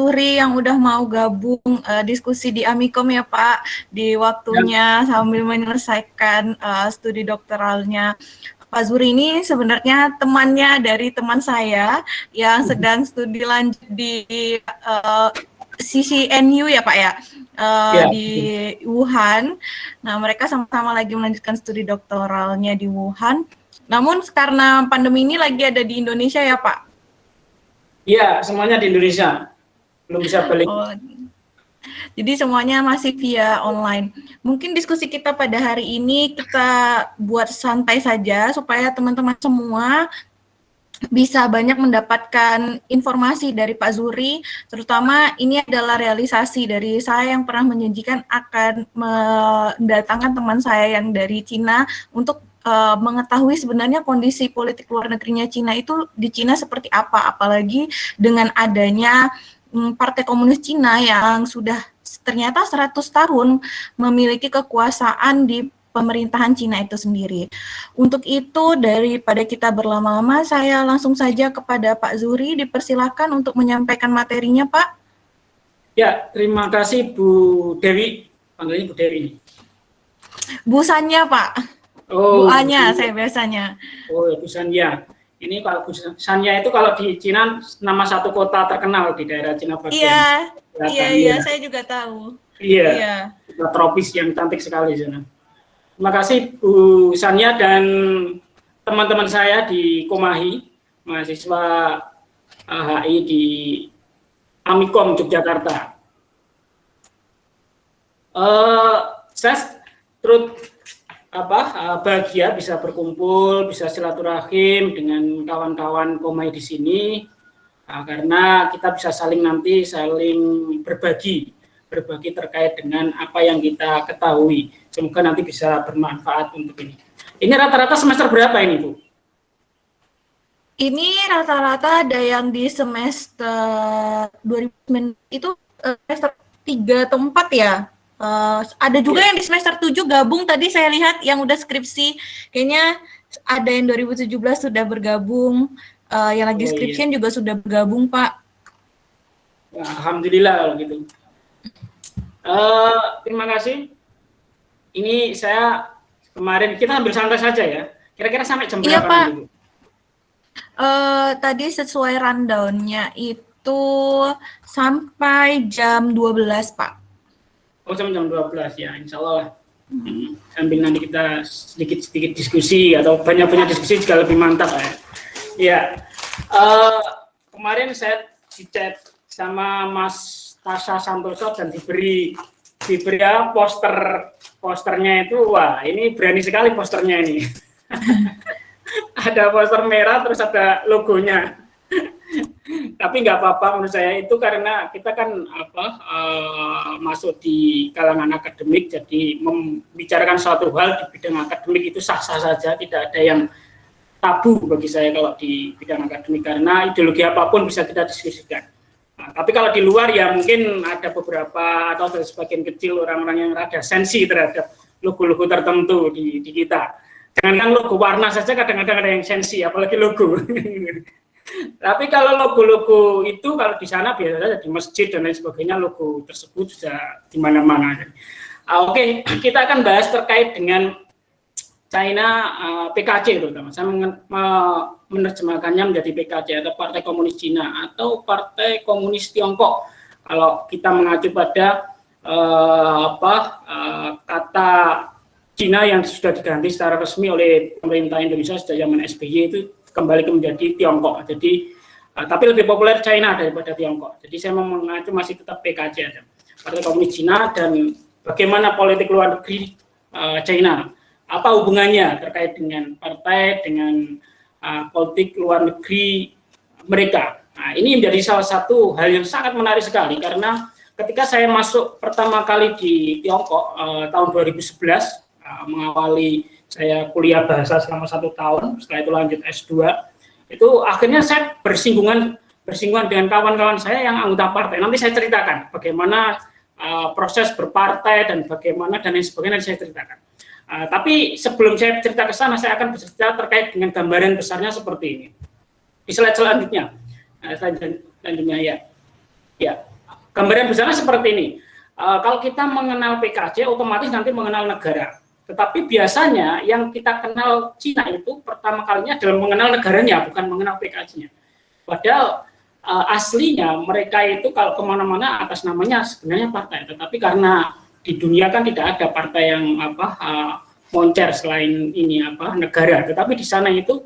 Zuhri yang udah mau gabung diskusi di Amikom ya Pak, di waktunya sambil menyelesaikan studi doktoralnya. Pak Zuhri ini sebenarnya temannya dari teman saya yang sedang studi lanjut di CCNU ya Pak ya, di Wuhan. Nah mereka sama-sama lagi melanjutkan studi doktoralnya di Wuhan. Namun karena pandemi ini lagi ada di Indonesia ya Pak? Iya, semuanya di Indonesia. Belum bisa balik. Oh, jadi semuanya masih via online. Mungkin diskusi kita pada hari ini kita buat santai saja supaya teman-teman semua bisa banyak mendapatkan informasi dari Pak Zuhri, terutama ini adalah realisasi dari saya yang pernah menjanjikan akan mendatangkan teman saya yang dari Cina untuk mengetahui sebenarnya kondisi politik luar negerinya Cina itu di Cina seperti apa, apalagi dengan adanya Partai Komunis Cina yang sudah ternyata 100 tahun memiliki kekuasaan di pemerintahan Cina itu sendiri. Untuk itu, daripada kita berlama-lama, saya langsung saja kepada Pak Zuhri, dipersilakan untuk menyampaikan materinya, Pak. Ya, terima kasih Bu Dewi, panggilnya Bu Dewi. Bu Sanya, Pak. Oh, Bu Anya, saya biasanya. Oh, Bu Sanya. Ini kalau Bu Sanya itu kalau di Cina nama satu kota terkenal di daerah Cina bagian. Iya, saya juga tahu. Iya. Tropis yang cantik sekali di sana. Terima kasih Bu Sanya dan teman-teman saya di Komahi, mahasiswa HI di Amikom Yogyakarta. Saya turut bahagia bisa berkumpul, bisa silaturahim dengan kawan-kawan Komahi di sini, karena kita bisa saling berbagi terkait dengan apa yang kita ketahui. Semoga nanti bisa bermanfaat untuk ini. Ini rata-rata semester berapa ini, Bu? Ini rata-rata ada yang di semester 2009 itu semester 3 atau 4 ya. Ada juga yang di semester 7 gabung, tadi saya lihat yang udah skripsi, kayaknya ada yang 2017 sudah bergabung, yang lagi skripsian juga sudah bergabung, Pak. Alhamdulillah kalau gitu. Terima kasih. Ini saya kemarin, kita ambil santai saja ya. Kira-kira sampai jam berapa? Iya, Pak. Tadi sesuai rundown-nya itu sampai jam 12, Pak. Oh, sampai jam 12 ya, insya Allah lah. Sambil nanti kita sedikit-sedikit diskusi atau banyak-banyak diskusi juga lebih mantap ya. Ya, kemarin saya di-chat sama Mas Tasha Santoso dan diberi posternya itu, wah ini berani sekali posternya ini. Ada poster merah terus ada logonya. Tapi nggak apa-apa menurut saya, itu karena kita kan masuk di kalangan akademik, jadi membicarakan suatu hal di bidang akademik itu sah-sah saja, tidak ada yang tabu bagi saya kalau di bidang akademik, karena ideologi apapun bisa kita diskusikan. Nah, tapi kalau di luar ya mungkin ada beberapa atau sebagian kecil orang-orang yang ada sensi terhadap logo-logo tertentu di kita. Jangankan logo warna saja kadang-kadang ada yang sensi, apalagi logo. Tapi kalau logo-logo itu kalau di sana biasanya di masjid dan lain sebagainya, logo tersebut sudah di mana-mana. Oke, kita akan bahas terkait dengan China PKC terutama. Saya menerjemahkannya menjadi PKC atau Partai Komunis Cina atau Partai Komunis Tiongkok. Kalau kita mengacu pada kata Cina yang sudah diganti secara resmi oleh pemerintah Indonesia sejak zaman SBY itu kembali menjadi Tiongkok. Jadi tapi lebih populer China daripada Tiongkok. Jadi saya mengacu masih tetap PKC aja. Partai Komunis Cina, dan bagaimana politik luar negeri China. Apa hubungannya terkait dengan partai dengan politik luar negeri mereka. Nah, ini menjadi salah satu hal yang sangat menarik sekali, karena ketika saya masuk pertama kali di Tiongkok tahun 2011, mengawali saya kuliah bahasa selama 1 tahun, setelah itu lanjut S2, itu akhirnya saya bersinggungan dengan kawan-kawan saya yang anggota partai. Nanti saya ceritakan bagaimana proses berpartai dan bagaimana dan lain sebagainya, nanti saya ceritakan. Tapi sebelum saya cerita ke sana, saya akan bercerita terkait dengan gambaran besarnya seperti ini. Di slide selanjutnya, selanjutnya ya. gambaran besarnya seperti ini. Kalau kita mengenal PKC, otomatis nanti mengenal negara. Tetapi biasanya yang kita kenal Cina itu pertama kalinya adalah mengenal negaranya, bukan mengenal PKC-nya. Padahal aslinya mereka itu kalau kemana-mana atas namanya sebenarnya partai. Tetapi karena di dunia kan tidak ada partai yang moncer selain ini negara. Tetapi di sana itu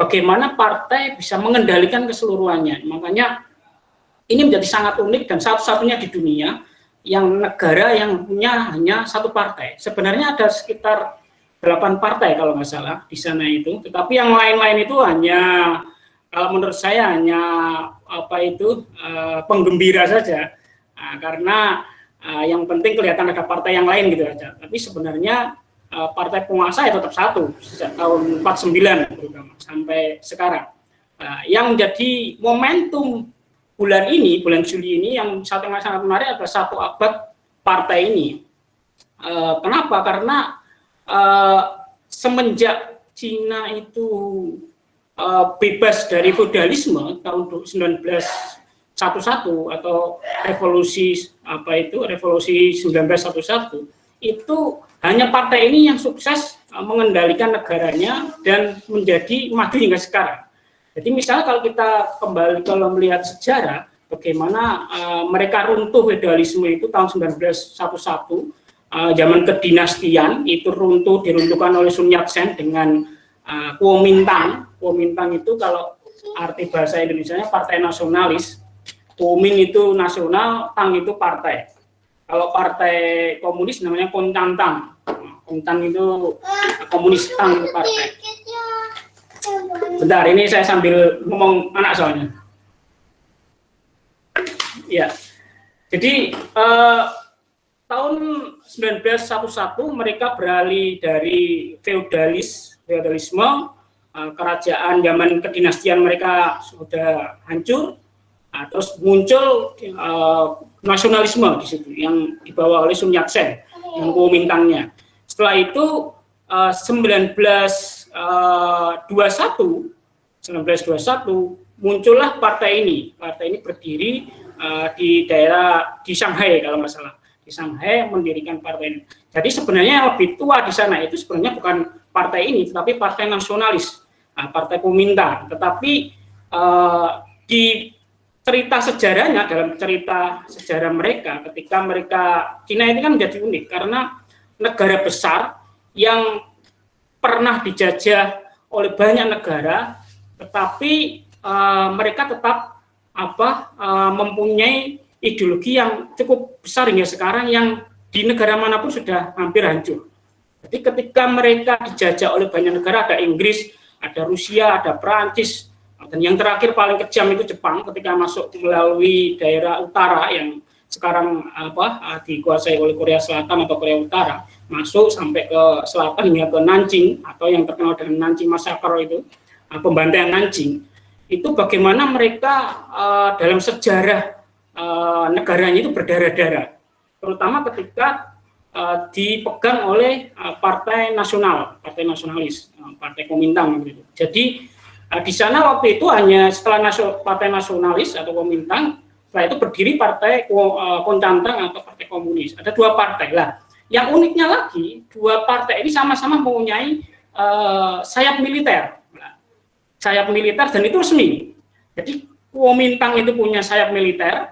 bagaimana partai bisa mengendalikan keseluruhannya. Makanya ini menjadi sangat unik dan satu-satunya di dunia yang negara yang punya hanya satu partai. Sebenarnya ada sekitar 8 partai kalau nggak salah di sana itu, tetapi yang lain-lain itu hanya, kalau menurut saya hanya penggembira saja, karena yang penting kelihatan ada partai yang lain gitu aja. Tapi sebenarnya partai penguasa ya tetap satu sejak tahun 49 terutama sampai sekarang. Yang menjadi momentum bulan Juli ini yang sangat menarik adalah 1 abad partai ini. Kenapa? Karena semenjak Cina itu bebas dari feodalisme tahun 1911 atau revolusi 1911 itu hanya partai ini yang sukses mengendalikan negaranya dan menjadi maju hingga sekarang. Jadi misalnya kalau kita kalau melihat sejarah bagaimana mereka runtuh feodalisme itu tahun 1911, zaman kedinastian itu diruntuhkan oleh Sun Yat-sen dengan Kuomintang. Kuomintang itu kalau arti bahasa Indonesianya partai nasionalis. Kuoming itu nasional, Tang itu partai. Kalau partai komunis namanya Kuomintang. Kuomintang itu komunis, Tang itu partai. Bentar, ini saya sambil ngomong anak soalnya. Ya, jadi tahun 1911 mereka beralih dari feodalisme, kerajaan zaman kedinastian mereka sudah hancur, terus muncul nasionalisme di situ yang dibawa oleh Sun Yat-sen, yang Kuomintangnya. Setelah itu 1921 muncullah partai ini. Partai ini berdiri di Shanghai kalau nggak salah. Di Shanghai mendirikan partai ini. Jadi sebenarnya yang lebih tua di sana itu sebenarnya bukan partai ini, tetapi partai nasionalis, partai Kuomintang. Tetapi di cerita sejarahnya, dalam cerita sejarah mereka, ketika Cina ini kan menjadi unik karena negara besar yang pernah dijajah oleh banyak negara, tetapi mereka tetap mempunyai ideologi yang cukup besar hingga sekarang yang di negara manapun sudah hampir hancur. Jadi ketika mereka dijajah oleh banyak negara, ada Inggris, ada Rusia, ada Perancis, dan yang terakhir paling kejam itu Jepang ketika masuk melalui daerah utara yang sekarang dikuasai oleh Korea Selatan atau Korea Utara, masuk sampai ke selatan hingga ke Nanjing atau yang terkenal dengan Nanjing Massacre itu, pembantaian Nanjing. Itu bagaimana mereka dalam sejarah negaranya itu berdarah-darah, terutama ketika dipegang oleh partai nasionalis, partai Kuomintang gitu. Jadi di sana waktu itu hanya setelah partai nasionalis atau Kuomintang, setelah itu berdiri partai Kuomintang atau partai komunis. Ada 2 partai lah. Yang uniknya lagi, 2 partai ini sama-sama mempunyai sayap militer. Sayap militer dan itu resmi. Jadi Kuomintang itu punya sayap militer,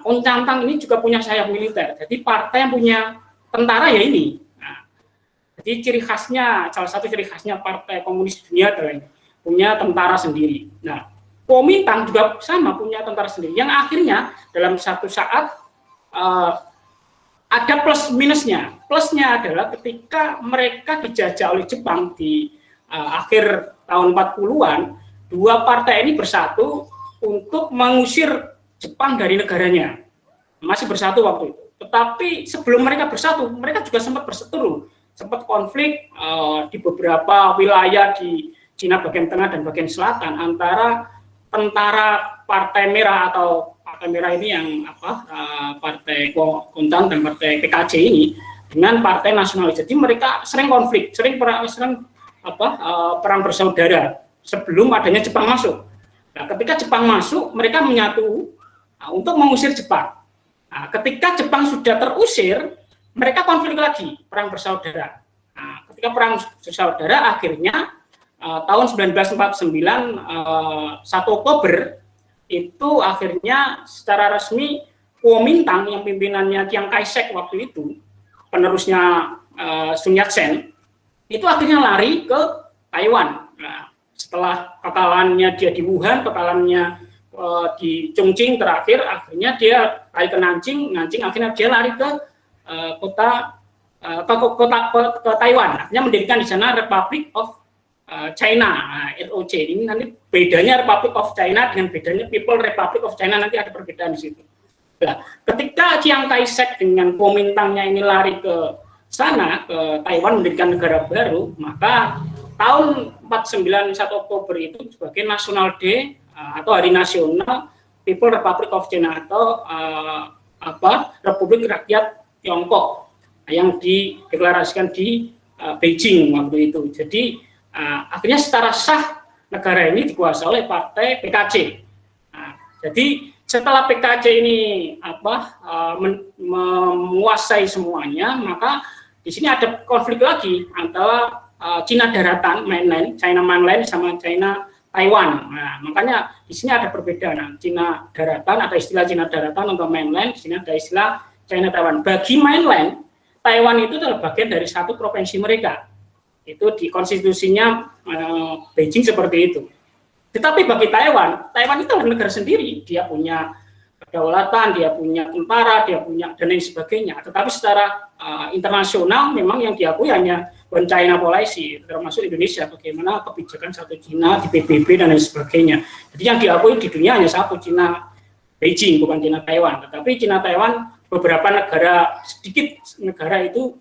Kuomintang ini juga punya sayap militer. Jadi partai yang punya tentara ya ini. Jadi ciri khasnya, salah satu ciri khasnya partai komunis dunia adalah ini, punya tentara sendiri. Nah, Kuomintang juga sama punya tentara sendiri. Yang akhirnya dalam satu saat ada plus minusnya. Plusnya adalah ketika mereka dijajah oleh Jepang di akhir tahun 40-an, 2 partai ini bersatu untuk mengusir Jepang dari negaranya. Masih bersatu waktu itu. Tetapi sebelum mereka bersatu, mereka juga sempat berseteru, sempat konflik di beberapa wilayah di Cina bagian tengah dan bagian selatan antara tentara Partai Merah atau Partai Merah ini yang Partai Kuomintang dan Partai PKC ini dengan Partai Nasionalis. Jadi mereka sering konflik, sering perang bersaudara sebelum adanya Jepang masuk. Nah, ketika Jepang masuk, mereka menyatu untuk mengusir Jepang. Nah, ketika Jepang sudah terusir, mereka konflik lagi, perang bersaudara. Nah, ketika perang bersaudara, akhirnya tahun 1949, 1 Oktober, itu akhirnya secara resmi Kuomintang yang pimpinannya Chiang Kai-shek waktu itu, penerusnya Sun Yat-sen, itu akhirnya lari ke Taiwan. Nah, setelah kekalahannya dia di Wuhan, kekalahannya di Chongqing terakhir, akhirnya dia lari ke Nanjing, akhirnya dia lari ke ke Taiwan, akhirnya mendirikan di sana Republic of China, ROC. Ini nanti bedanya Republic of China dengan bedanya People Republic of China, nanti ada perbedaan di situ. Nah, ketika Chiang Kai-shek dengan Kuomintangnya ini lari ke sana, ke Taiwan mendirikan negara baru, maka tahun 49 1 Oktober itu sebagai National Day atau Hari Nasional People Republic of China atau Republik Rakyat Tiongkok yang dideklarasikan di Beijing waktu itu. Jadi akhirnya secara sah negara ini dikuasai oleh partai PKC. Nah, jadi setelah PKC ini menguasai semuanya, maka di sini ada konflik lagi antara Cina daratan, mainland, China mainland sama China Taiwan. Nah, makanya di sini ada perbedaan. Cina daratan, ada istilah Cina daratan untuk mainland, di sini ada istilah China Taiwan. Bagi mainland, Taiwan itu adalah bagian dari satu provinsi mereka. Itu di konstitusinya Beijing seperti itu. Tetapi bagi Taiwan itu adalah negara sendiri. Dia punya kedaulatan, dia punya tentara, dia punya dan lain sebagainya. Tetapi secara internasional memang yang diakui hanya One China Policy, termasuk Indonesia, bagaimana kebijakan satu Cina di PBB dan lain sebagainya. Jadi yang diakui di dunia hanya satu, Cina Beijing, bukan Cina Taiwan. Tetapi Cina Taiwan, beberapa negara, sedikit negara itu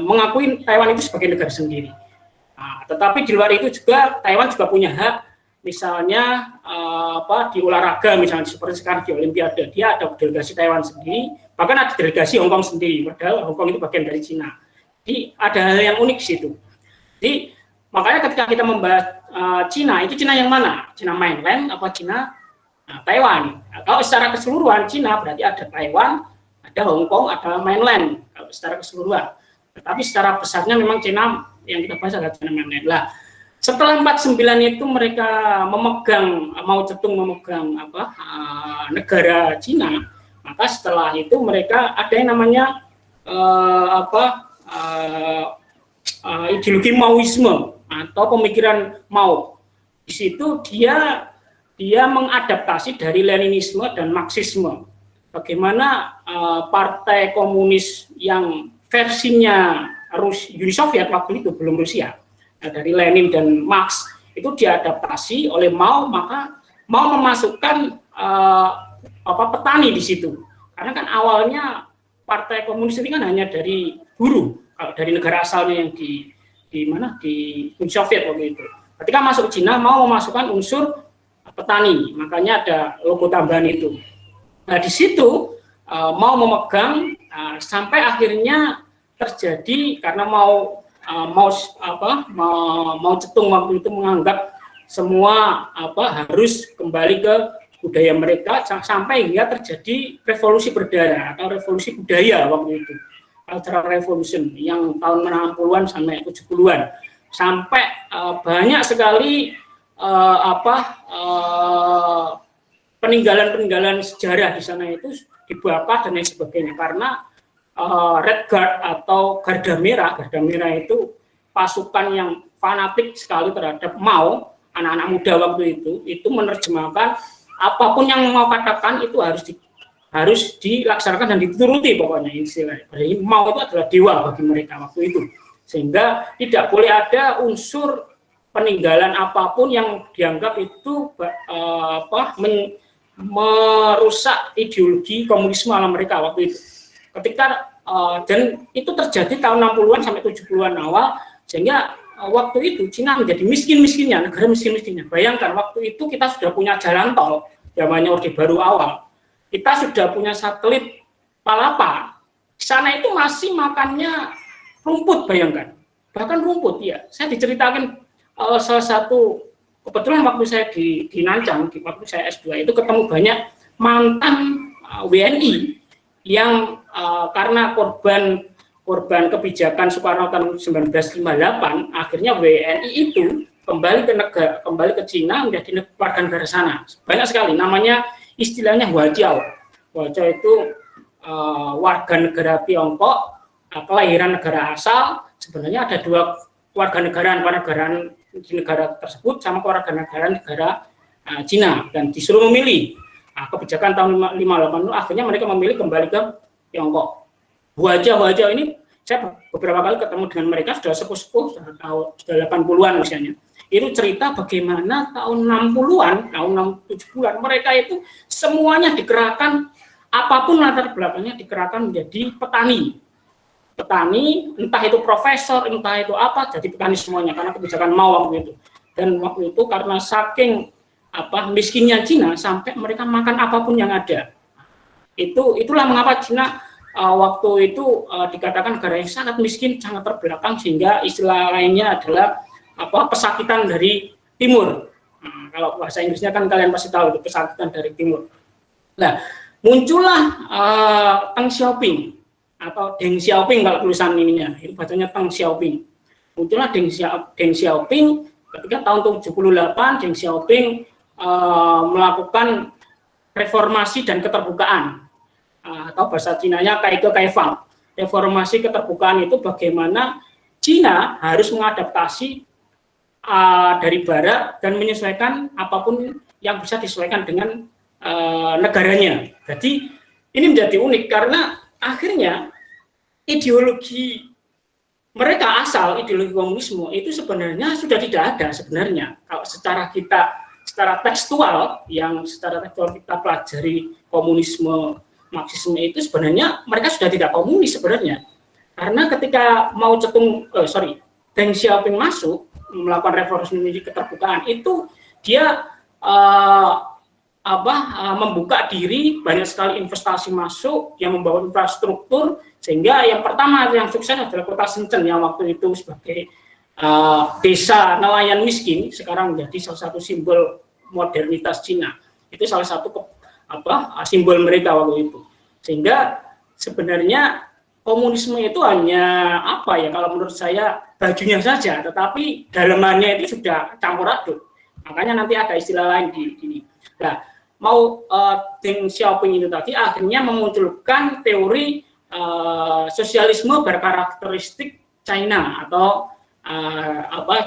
mengakui Taiwan itu sebagai negara sendiri. Nah, tetapi di luar itu juga Taiwan juga punya hak, misalnya di olahraga, misalnya seperti sekarang di Olimpiade, dia ada delegasi Taiwan sendiri, bahkan ada delegasi Hong Kong sendiri, padahal Hong Kong itu bagian dari Cina. Jadi ada hal yang unik di situ. Jadi makanya ketika kita membahas Cina, itu Cina yang mana? Cina mainland apa Cina Taiwan? Nah, kalau secara keseluruhan Cina berarti ada Taiwan, ada Hong Kong, ada mainland kalau secara keseluruhan. Tetapi secara besarnya memang Cina yang kita bahas adalah Cina mainland. Lah, setelah 49 itu mereka memegang, Mao Zedong memegang negara Cina, maka setelah itu mereka ada yang namanya ideologi Maoisme atau pemikiran Mao. Di situ dia mengadaptasi dari Leninisme dan Marxisme. Bagaimana partai komunis yang versinya Uni Soviet waktu itu belum Rusia, dari Lenin dan Marx itu diadaptasi oleh Mao, maka Mao memasukkan petani di situ. Karena kan awalnya partai komunis ini kan hanya dari buruh, kalau dari negara asalnya yang di Uni Soviet waktu itu. Ketika masuk Cina, Mao memasukkan unsur petani, makanya ada logo tambahan itu. Nah, di situ Mao memegang sampai akhirnya terjadi karena Mao Zedong waktu itu menganggap semua harus kembali ke budaya mereka sampai hingga terjadi revolusi berdarah atau revolusi budaya waktu itu, cultural revolution yang tahun 60-an sampai 70-an, sampai banyak sekali peninggalan-peninggalan sejarah di sana itu dibakar dan lain sebagainya karena Red Guard atau Garda Merah itu pasukan yang fanatik sekali terhadap Mao, anak-anak muda waktu itu menerjemahkan apapun yang mau katakan itu harus dilaksanakan dan dituruti pokoknya istilahnya. Jadi Mao itu adalah dewa bagi mereka waktu itu, sehingga tidak boleh ada unsur peninggalan apapun yang dianggap itu merusak ideologi komunisme ala mereka waktu itu. Ketika dan itu terjadi tahun 60-an sampai 70-an awal, sehingga waktu itu Cina menjadi miskin-miskinnya, negara miskin-miskinnya. Bayangkan waktu itu kita sudah punya jalan tol, zamannya Orde Baru awal. Kita sudah punya satelit Palapa. Di sana itu masih makannya rumput, bayangkan. Bahkan rumput, ya. Saya diceritakan salah satu, kebetulan waktu saya di Nanjang, waktu saya S2 itu ketemu banyak mantan WNI yang karena korban kebijakan Soekarno tahun 1958, akhirnya WNI itu kembali ke Cina menjadi warga negara sana. Banyak sekali, namanya istilahnya Huajiao. Huajiao itu warga negara Tiongkok, kelahiran negara asal. Sebenarnya ada dua warga negara di negara tersebut sama warga negara Cina, dan disuruh memilih. Kebijakan tahun 58 itu akhirnya mereka memilih kembali ke Tiongkok. Wajah ini saya beberapa kali ketemu dengan mereka, sudah sepuh-sepuh, sudah 80-an usianya. Itu cerita bagaimana tahun 60-an, tahun 70-an mereka itu semuanya dikerahkan, apapun latar belakangnya dikerahkan menjadi petani, entah itu profesor, entah itu apa, jadi petani semuanya karena kebijakan Mao waktu itu. Dan waktu itu karena saking miskinnya Cina sampai mereka makan apapun yang ada. Itulah mengapa Cina waktu itu dikatakan negara yang sangat miskin, sangat terbelakang, sehingga istilah lainnya adalah pesakitan dari timur. Kalau bahasa Inggrisnya kan kalian pasti tahu itu pesakitan dari timur. Nah, muncullah Deng Xiaoping atau Deng Xiaoping kalau tulisan ininya, itu bacanya Deng Xiaoping. Muncullah Deng Xiaoping ketika tahun 78. Deng Xiaoping melakukan reformasi dan keterbukaan, atau bahasa Cinanya Kaige Kaifang. Reformasi keterbukaan itu bagaimana Cina harus mengadaptasi dari barat dan menyesuaikan apapun yang bisa disesuaikan dengan negaranya. Jadi ini menjadi unik karena akhirnya ideologi mereka asal, ideologi komunisme itu sebenarnya sudah tidak ada sebenarnya. Kalau secara tekstual kita pelajari komunisme, Marxisme itu sebenarnya mereka sudah tidak komunis sebenarnya. Karena ketika Deng Xiaoping masuk melakukan reformasi keterbukaan itu dia membuka diri, banyak sekali investasi masuk yang membawa infrastruktur, sehingga yang pertama yang sukses adalah kota Shenzhen yang waktu itu sebagai desa nelayan miskin sekarang menjadi salah satu simbol modernitas Cina. Itu salah satu simbol mereka waktu itu. Sehingga sebenarnya komunisme itu hanya kalau menurut saya bajunya saja, tetapi dalamannya itu sudah campur aduk. Makanya nanti ada istilah lain di sini. Nah, Deng Xiaoping itu tadi akhirnya memunculkan teori sosialisme berkarakteristik China atau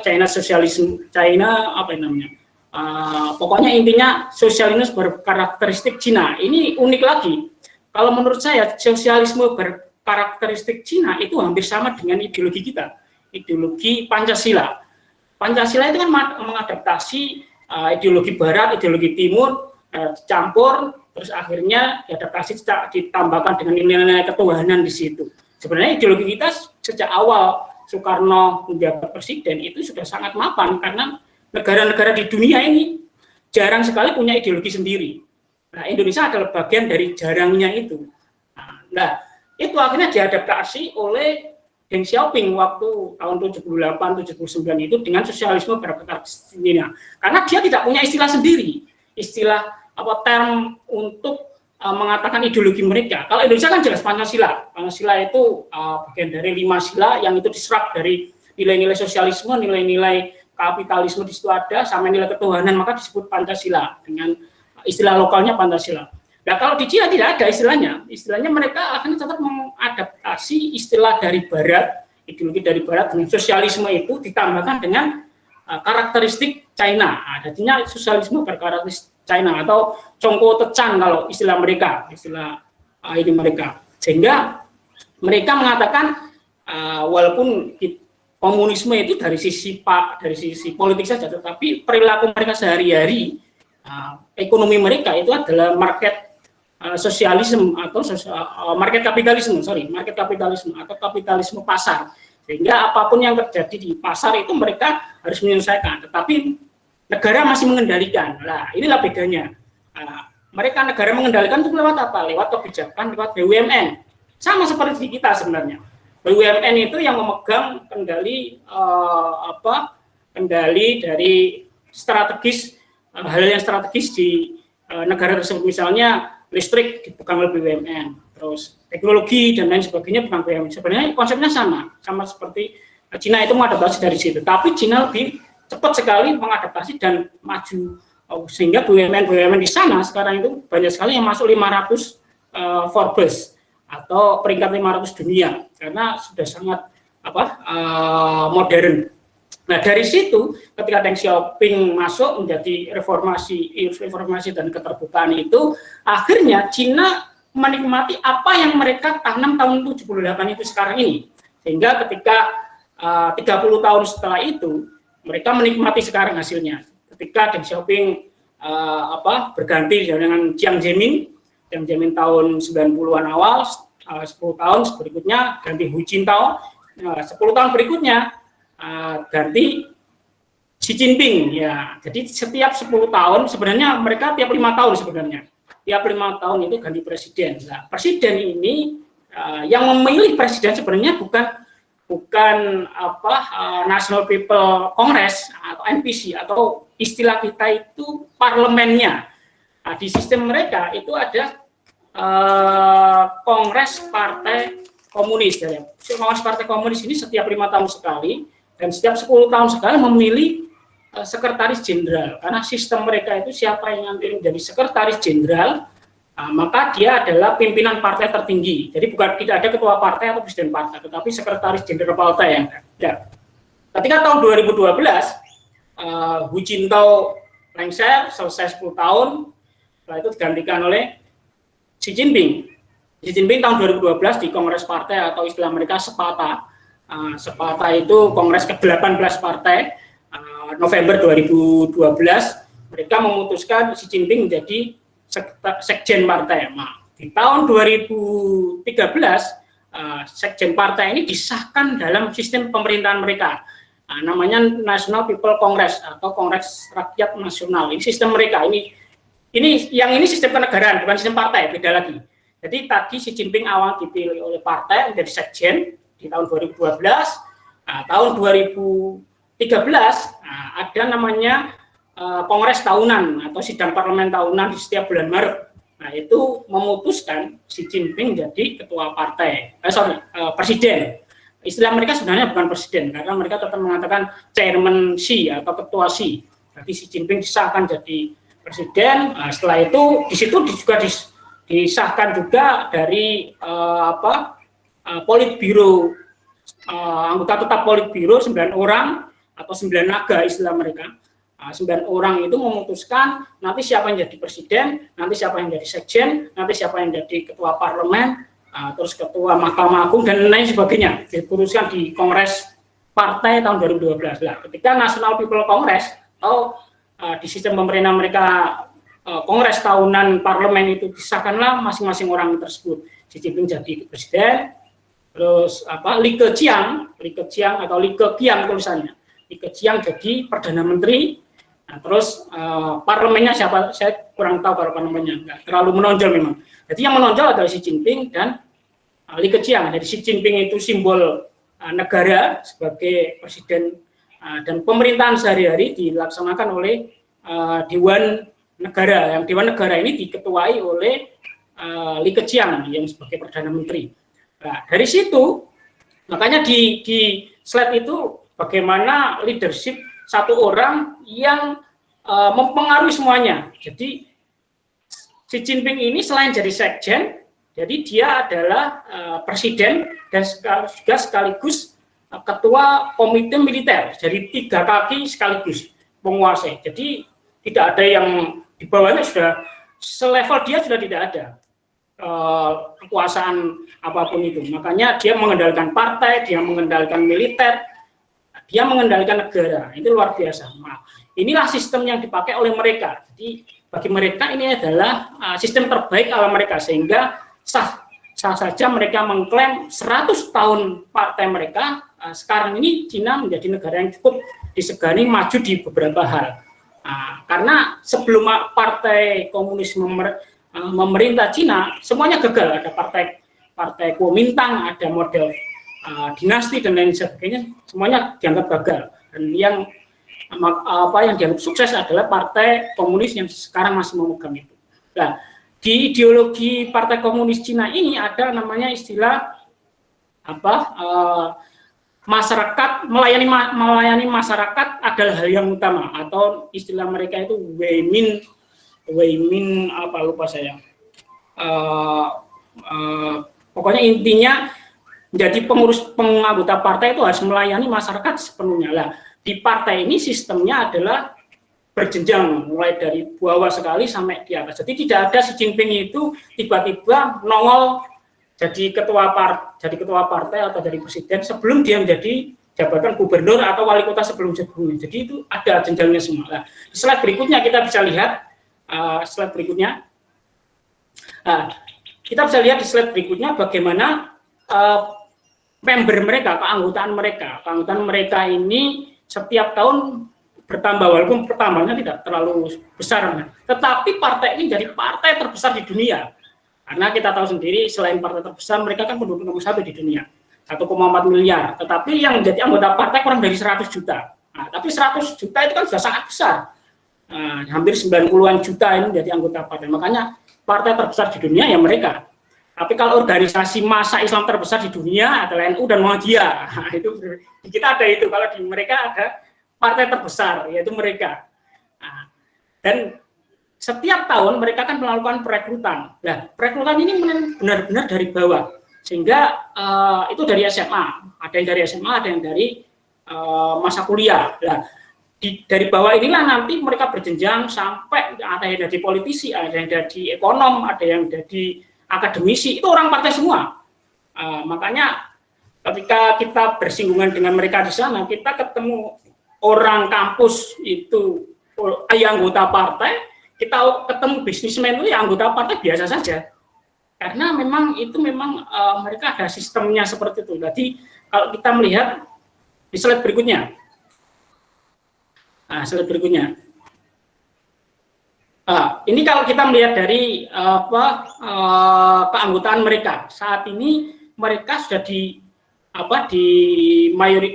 China sosialisme, pokoknya intinya sosialisme berkarakteristik Cina. Ini unik lagi. Kalau menurut saya sosialisme berkarakteristik Cina itu hampir sama dengan ideologi kita, ideologi Pancasila. Pancasila itu kan mengadaptasi ideologi Barat, ideologi Timur, dicampur, terus akhirnya diadaptasi, ditambahkan dengan nilai-nilai ketuhanan di situ. Sebenarnya ideologi kita sejak awal Soekarno menjabat presiden itu sudah sangat mapan, karena negara-negara di dunia ini jarang sekali punya ideologi sendiri. Nah, Indonesia adalah bagian dari jarangnya itu. Nah, itu akhirnya diadaptasi oleh Deng Xiaoping waktu tahun 78-79 itu dengan sosialisme berkarakteristik Cina. Karena dia tidak punya istilah sendiri, istilah term untuk mengatakan ideologi mereka. Kalau Indonesia kan jelas Pancasila. Pancasila itu bagian dari 5 sila yang itu diserap dari nilai-nilai sosialisme, nilai-nilai kapitalisme di situ ada, sama nilai ketuhanan, maka disebut Pancasila dengan istilah lokalnya Pancasila. Nah, kalau di Cina tidak ada istilahnya. Istilahnya mereka akan tetap mengadaptasi istilah dari Barat, ideologi dari Barat dengan sosialisme itu ditambahkan dengan karakteristik China. Artinya sosialisme berkarakteristik China atau Chongko Techan kalau istilah mereka, ini mereka. Sehingga mereka mengatakan walaupun komunisme itu dari sisi politik saja, tetapi perilaku mereka sehari-hari, ekonomi mereka itu adalah market sosialisme atau market kapitalisme atau kapitalisme pasar. Sehingga apapun yang terjadi di pasar itu mereka harus menyelesaikan, tetapi negara masih mengendalikan. Nah, inilah bedanya. Mereka negara mengendalikan itu lewat apa? Lewat kebijakan, lewat BUMN. Sama seperti kita sebenarnya. BUMN itu yang memegang kendali kendali dari strategis, hal yang strategis di negara tersebut. Misalnya listrik dipegang oleh BUMN, terus teknologi dan lain sebagainya pegang BUMN. Sebenarnya konsepnya sama seperti Cina itu mengadaptasi dari situ. Tapi Cina lebih cepat sekali mengadaptasi dan maju, sehingga BUMN di sana sekarang itu banyak sekali yang masuk 500 Forbes atau peringkat 500 dunia karena sudah sangat modern. Nah dari situ ketika Deng Xiaoping masuk menjadi reformasi dan keterbukaan itu, akhirnya Cina menikmati apa yang mereka tanam tahun 78 itu sekarang ini, sehingga ketika 30 tahun setelah itu mereka menikmati sekarang hasilnya. Ketika Deng Xiaoping berganti dengan Jiang Zemin tahun 90-an awal, 10 tahun berikutnya ganti Hu Jintao, 10 tahun berikutnya ganti Xi Jinping ya. Jadi setiap 10 tahun sebenarnya mereka tiap 5 tahun sebenarnya. Tiap 5 tahun itu ganti presiden. Nah, presiden ini yang memilih presiden sebenarnya bukan National People Congress atau NPC atau istilah kita itu parlemennya. Nah, di sistem mereka itu ada Kongres Partai Komunis ya. Kongres Partai Komunis ini setiap 5 tahun sekali dan setiap 10 tahun sekali memilih sekretaris jenderal, karena sistem mereka itu siapa yang nanti menjadi sekretaris jenderal, maka dia adalah pimpinan partai tertinggi. Jadi tidak ada ketua partai atau presiden partai, tetapi sekretaris jenderal partai yang ada. Ketika tahun 2012 Hu Jintao lengser, selesai 10 tahun, setelah itu digantikan oleh Xi Jinping. Xi Jinping tahun 2012 di Kongres Partai atau istilah mereka Sepata. Sepata itu Kongres ke-18 Partai, November 2012, mereka memutuskan Xi Jinping menjadi sekjen partai. Nah, di tahun 2013, sekjen partai ini disahkan dalam sistem pemerintahan mereka. Namanya National People Congress atau Kongres Rakyat Nasional. Ini sistem mereka. Ini sistem kenegaraan, bukan sistem partai, beda lagi. Jadi tadi Xi Jinping awal dipilih oleh partai menjadi sekjen di tahun 2012. Tahun 2013 ada namanya kongres tahunan atau sidang parlemen tahunan di setiap bulan Maret. Nah, itu memutuskan Xi Jinping jadi ketua partai, presiden. Istilah mereka sebenarnya bukan presiden karena mereka tetap mengatakan chairman Xi atau ketua Xi. Jadi Xi Jinping disahkan jadi presiden. Nah, setelah itu di situ juga disahkan juga dari Politbiro, anggota tetap Politbiro 9 orang atau 9 naga istilah mereka. 9 orang itu memutuskan nanti siapa yang jadi presiden, nanti siapa yang jadi sekjen, nanti siapa yang jadi ketua parlemen, terus ketua Mahkamah Agung dan lain sebagainya. Diputuskan di Kongres Partai tahun 2012. Nah, ketika National People Congress atau di sistem pemerintahan mereka Kongres tahunan parlemen itu disahkanlah masing-masing orang tersebut. Xi Jinping jadi presiden, terus Li Keqiang atau Li Keqiang tulisannya. Li Keqiang jadi perdana menteri. Nah, terus parlemennya siapa? Saya kurang tahu kalau namanya, nggak terlalu menonjol memang. Jadi yang menonjol adalah Xi Jinping dan Li Keqiang. Jadi Xi Jinping itu simbol negara sebagai presiden dan pemerintahan sehari-hari dilaksanakan oleh Dewan Negara. Yang Dewan Negara ini diketuai oleh Li Keqiang yang sebagai perdana menteri. Nah, dari situ makanya di slide itu bagaimana leadership satu orang yang mempengaruhi semuanya. Jadi Xi Jinping ini selain jadi sekjen, jadi dia adalah presiden dan juga sekaligus ketua komite militer. Jadi 3 kaki sekaligus penguasa. Jadi tidak ada yang di bawahnya, sudah selevel dia sudah tidak ada kekuasaan apapun itu. Makanya dia mengendalikan partai, dia mengendalikan militer, dia mengendalikan negara. Itu luar biasa. Nah, inilah sistem yang dipakai oleh mereka. Jadi bagi mereka ini adalah sistem terbaik ala mereka, sehingga sah saja mereka mengklaim 100 tahun partai mereka. Sekarang ini Cina menjadi negara yang cukup disegani maju di beberapa hal. Karena sebelum partai komunis memerintah Cina, semuanya gagal. Ada partai Kuomintang, ada model dinasti dan lain sebagainya, semuanya dianggap gagal. Dan yang dianggap sukses adalah partai komunis yang sekarang masih memegang itu. Nah, di ideologi Partai Komunis Cina ini ada namanya istilah apa? Masyarakat melayani masyarakat adalah hal yang utama, atau istilah mereka itu Weimin apa lupa saya. Pokoknya intinya menjadi penganggota partai itu harus melayani masyarakat sepenuhnya. Lah di partai ini sistemnya adalah berjenjang mulai dari bawah sekali sampai di atas. Jadi tidak ada Xi Jinping itu tiba-tiba nongol jadi ketua partai atau jadi presiden sebelum dia menjadi jabatan gubernur atau wali kota sebelum-sebelumnya. Jadi itu ada jenjangnya semua. Nah, di slide berikutnya kita bisa lihat di slide berikutnya bagaimana member mereka, keanggotaan mereka ini setiap tahun bertambah, walaupun pertambahannya tidak terlalu besar, tetapi partai ini jadi partai terbesar di dunia. Karena kita tahu sendiri, selain partai terbesar, mereka kan penduduk nomor 1 di dunia, 1,4 miliar. Tetapi yang menjadi anggota partai kurang dari 100 juta. Nah, tapi 100 juta itu kan sudah sangat besar. Hampir 90-an juta ini menjadi anggota partai. Makanya partai terbesar di dunia ya mereka. Tapi kalau organisasi massa Islam terbesar di dunia adalah NU dan Muhammadiyah. Nah, itu kita ada itu. Kalau di mereka ada partai terbesar, yaitu mereka. Nah, dan setiap tahun mereka akan melakukan perekrutan. Nah, perekrutan ini benar-benar dari bawah, sehingga itu dari SMA. Ada yang dari SMA, ada yang dari masa kuliah. Nah, dari bawah inilah nanti mereka berjenjang sampai ada yang jadi politisi, ada yang jadi ekonom, ada yang jadi akademisi. Itu orang partai semua. Makanya ketika kita bersinggungan dengan mereka di sana, kita ketemu orang kampus itu yang anggota partai, kita ketemu bisnismen itu ya anggota partai biasa saja, karena memang mereka ada sistemnya seperti itu. Jadi kalau kita melihat di slide berikutnya, ini kalau kita melihat dari keanggotaan mereka saat ini, mereka sudah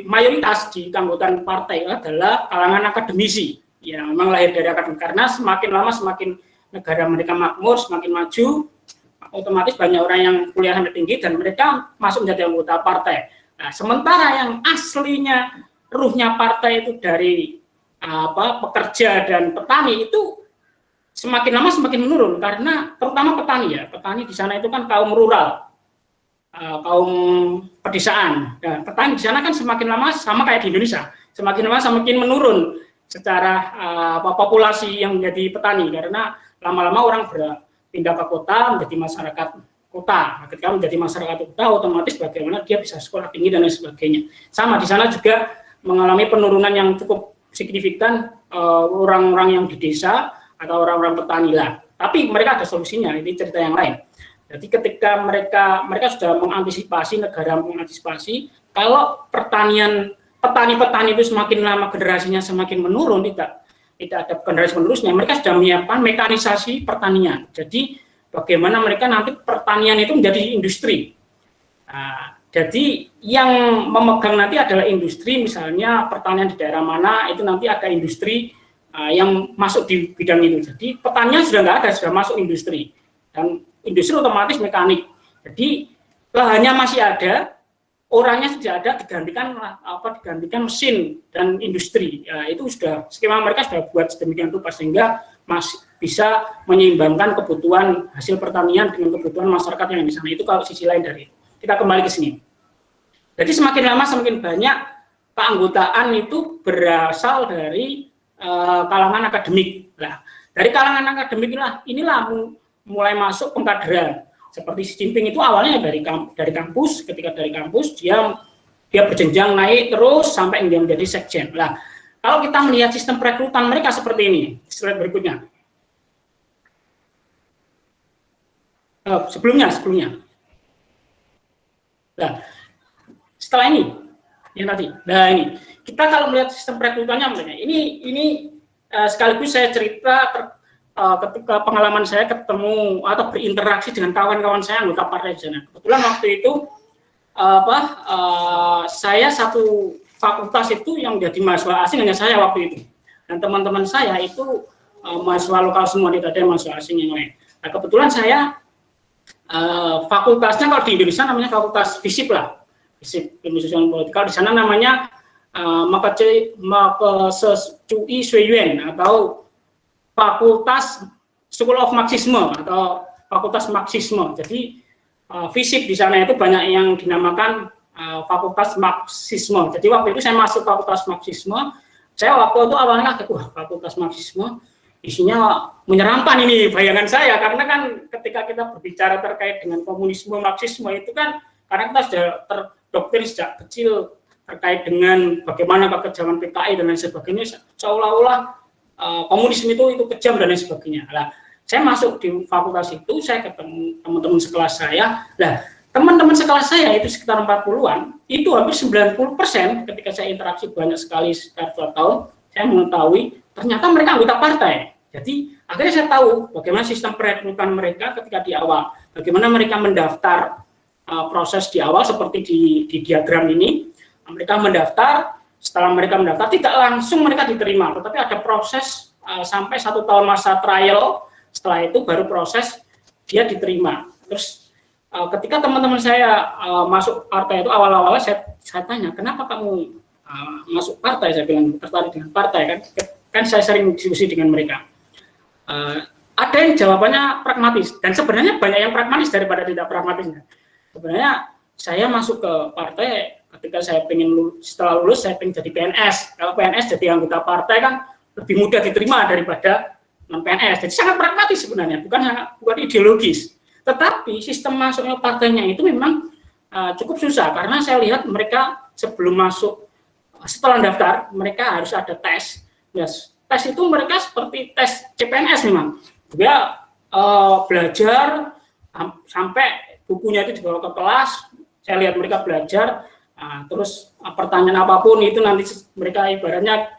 mayoritas di keanggotaan partai adalah kalangan akademisi. Ya, memang lahir dari akademik, karena semakin lama semakin negara mereka makmur, semakin maju, otomatis banyak orang yang kuliah sampai tinggi dan mereka masuk menjadi anggota partai. Nah, sementara yang aslinya ruhnya partai itu dari pekerja dan petani itu semakin lama semakin menurun, karena terutama petani di sana itu kan kaum rural, kaum pedesaan. Dan petani di sana kan semakin lama sama kayak di Indonesia, semakin lama semakin menurun secara populasi yang menjadi petani, karena lama-lama orang berpindah ke kota menjadi masyarakat kota. Ketika menjadi masyarakat kota, otomatis bagaimana dia bisa sekolah tinggi dan lain sebagainya. Sama di sana juga mengalami penurunan yang cukup signifikan orang-orang yang di desa atau orang-orang petani lah. Tapi mereka ada solusinya, ini cerita yang lain. Jadi ketika mereka sudah mengantisipasi, negara mengantisipasi, kalau petani-petani itu semakin lama generasinya semakin menurun, tidak ada generasi penerusnya, mereka sudah menyiapkan mekanisasi pertanian. Jadi bagaimana mereka nanti pertanian itu menjadi industri. Nah, jadi yang memegang nanti adalah industri, misalnya pertanian di daerah mana itu nanti ada industri yang masuk di bidang itu. Jadi pertanian sudah nggak ada, sudah masuk industri, dan industri otomatis mekanik. Jadi lahannya masih ada, orangnya tidak ada, digantikan mesin dan industri. Ya, itu sudah skema mereka sudah buat sedemikian rupa sehingga masih bisa menyeimbangkan kebutuhan hasil pertanian dengan kebutuhan masyarakat yang di sana. Itu kalau sisi lain dari itu. Kita kembali ke sini. Jadi semakin lama semakin banyak keanggotaan itu berasal dari kalangan akademik. Nah, dari kalangan akademik inilah mulai masuk pengkaderan. Seperti Xi Jinping itu awalnya dari kampus, ketika dari kampus dia berjenjang naik terus sampai dia menjadi sekjen. Nah, kalau kita melihat sistem perekrutan mereka seperti ini, slide berikutnya. Sebelumnya. Nah, setelah ini, yang tadi. Nah, ini kita kalau melihat sistem perekrutannya, ini sekaligus saya cerita ketika pengalaman saya ketemu atau berinteraksi dengan kawan-kawan saya anggota partai di sana. Kebetulan waktu itu saya satu fakultas itu yang menjadi mahasiswa asing hanya saya waktu itu, dan teman-teman saya itu mahasiswa lokal semua, tidak ada mahasiswa asing yang lain. Nah, kebetulan saya fakultasnya kalau di Indonesia namanya fakultas FISIP lah, FISIP Ilmu Sosial Politik. Di sana namanya Makasecui Suiyuan atau Fakultas School of Marxisme atau Fakultas Marxisme. Jadi FISIP di sana itu banyak yang dinamakan Fakultas Marxisme. Jadi waktu itu saya masuk Fakultas Marxisme, saya waktu itu awalnya kaget, wah Fakultas Marxisme isinya menyeramkan ini bayangan saya, karena kan ketika kita berbicara terkait dengan komunisme, Marxisme itu kan karena kita sudah terdoktrin sejak kecil terkait dengan bagaimana kekejaman PKI dan lain sebagainya, seolah-olah komunisme itu kejam dan lain sebagainya. Nah, saya masuk di fakultas itu, saya ketemu teman-teman sekelas saya. Nah, teman-teman sekelas saya itu sekitar 40-an, itu hampir 90% ketika saya interaksi banyak sekali sekitar 2 tahun, saya mengetahui ternyata mereka anggota partai. Jadi akhirnya saya tahu bagaimana sistem perekrutan mereka ketika di awal, bagaimana mereka mendaftar, proses di awal seperti di diagram ini, mereka mendaftar, setelah mereka mendaftar tidak langsung mereka diterima, tetapi ada proses sampai 1 tahun masa trial, setelah itu baru proses dia diterima. Terus ketika teman-teman saya masuk partai itu awal-awalnya saya tanya, kenapa kamu masuk partai? Saya bilang tertarik dengan partai, kan saya sering diskusi dengan mereka. Ada yang jawabannya pragmatis, dan sebenarnya banyak yang pragmatis daripada tidak pragmatisnya. Sebenarnya saya masuk ke partai ketika saya setelah lulus saya pengen jadi PNS. Kalau PNS jadi anggota partai kan lebih mudah diterima daripada non PNS. Jadi sangat pragmatis sebenarnya, bukan ideologis. Tetapi sistem masuknya partainya itu memang cukup susah, karena saya lihat mereka sebelum masuk, setelah daftar mereka harus ada tes. Yes. Tes itu mereka seperti tes CPNS memang. Dia belajar sampai bukunya itu dibawa ke kelas. Saya lihat mereka belajar, terus pertanyaan apapun itu nanti mereka ibaratnya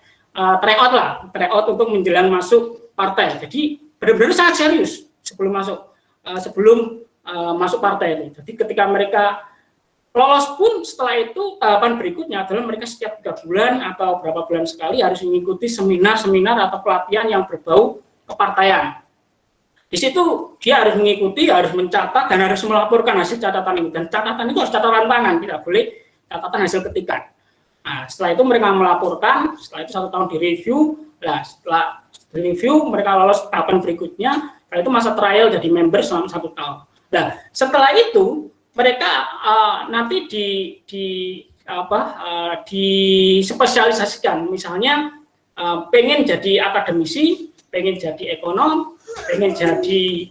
tryout untuk menjelang masuk partai. Jadi benar-benar sangat serius sebelum masuk partai itu. Jadi ketika mereka lolos pun setelah itu tahapan berikutnya adalah mereka setiap 3 bulan atau berapa bulan sekali harus mengikuti seminar-seminar atau pelatihan yang berbau kepartaian. Di situ dia harus mengikuti, harus mencatat dan harus melaporkan hasil catatan itu. Dan catatan itu harus catatan tangan, tidak boleh catatan hasil ketikan. Nah, setelah itu mereka melaporkan, setelah itu 1 tahun direview. Nah, setelah direview mereka lolos tahapan berikutnya, setelah itu masa trial jadi member selama 1 tahun. Nah, setelah itu mereka nanti dispesialisasikan, misalnya pengen jadi akademisi, pengen jadi ekonom, pengen jadi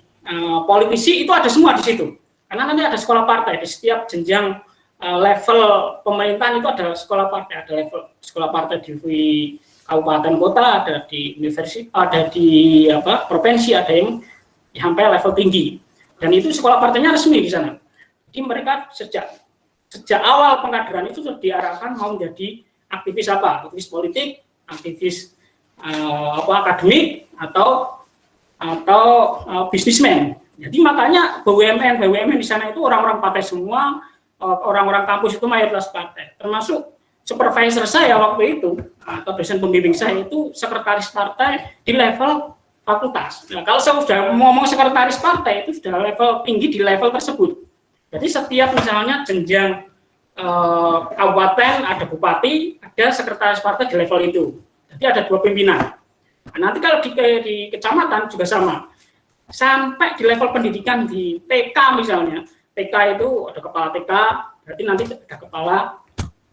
politisi, itu ada semua di situ. Karena nanti ada sekolah partai di setiap jenjang level pemerintahan itu ada sekolah partai, ada level sekolah partai di kabupaten kota, ada di universitas, ada di provinsi, ada yang sampai level tinggi. Dan itu sekolah partainya resmi di sana. Jadi mereka sejak awal pengkaderan itu sudah diarahkan mau menjadi aktivis aktivis politik, aktivis akademik atau bisnismen. Jadi makanya BUMN di sana itu orang-orang partai semua, orang-orang kampus itu mayoritas partai. Termasuk supervisor saya waktu itu atau dosen pembimbing saya itu sekretaris partai di level fakultas. Nah, kalau saya sudah ngomong sekretaris partai itu sudah level tinggi di level tersebut. Jadi setiap misalnya jenjang kabupaten ada bupati, ada sekretaris partai di level itu. Jadi ada 2 pimpinan. Nah, nanti kalau di kecamatan juga sama. Sampai di level pendidikan di TK misalnya. TK itu ada kepala TK, berarti nanti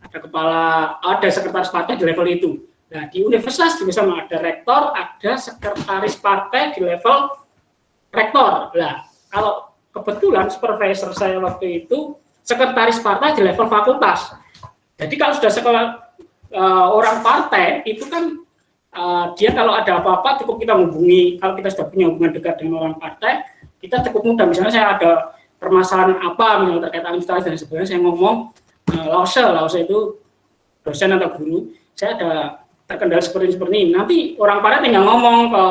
ada sekretaris partai di level itu. Nah, di universitas juga sama, ada rektor, ada sekretaris partai di level rektor. Nah, kalau kebetulan supervisor saya waktu itu sekretaris partai di level fakultas. Jadi kalau sudah sekolah orang partai itu kan dia kalau ada apa-apa cukup kita hubungi. Kalau kita sudah punya hubungan dekat dengan orang partai, kita cukup mudah. Misalnya saya ada permasalahan apa, misalnya terkait administrasi dan sebagainya, saya ngomong Lause itu dosen atau guru, saya ada terkendala seperti ini. Nanti orang partai tinggal ngomong ke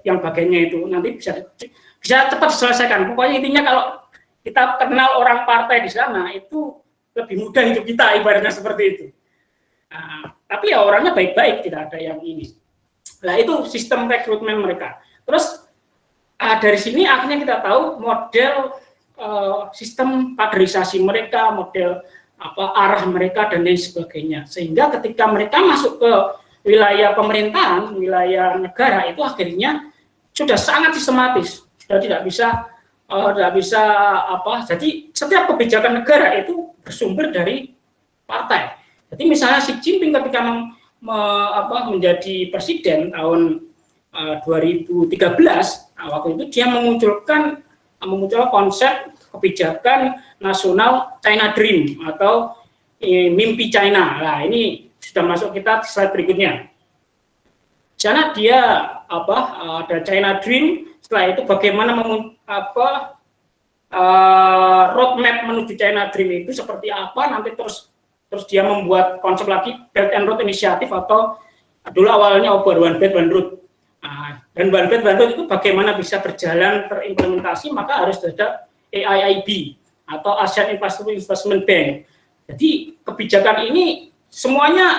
yang bagiannya itu, nanti bisa cepat diselesaikan. Pokoknya intinya kalau kita kenal orang partai di sana itu lebih mudah hidup kita, ibaratnya seperti itu. Nah, tapi ya orangnya baik-baik, tidak ada yang ini. Nah, itu sistem rekrutmen mereka. Terus Dari sini akhirnya kita tahu model sistem kaderisasi mereka, model arah mereka dan lain sebagainya. Sehingga ketika mereka masuk ke wilayah pemerintahan, wilayah negara itu akhirnya sudah sangat sistematis, sudah tidak bisa jadi setiap kebijakan negara itu bersumber dari partai. Jadi misalnya Xi Jinping ketika menjadi presiden tahun 2013, waktu itu dia memunculkan konsep kebijakan nasional China Dream atau mimpi China. Nah, ini sudah masuk kita di slide berikutnya. Di sana dia ada China Dream, setelah itu bagaimana roadmap menuju China Dream itu seperti apa, nanti terus dia membuat konsep lagi Belt and Road Initiative atau dulu awalnya One Belt One Road. Dan One Belt One Road itu bagaimana bisa berjalan terimplementasi, maka harus ada AIIB atau ASEAN Infrastructure Investment Bank. Jadi kebijakan ini semuanya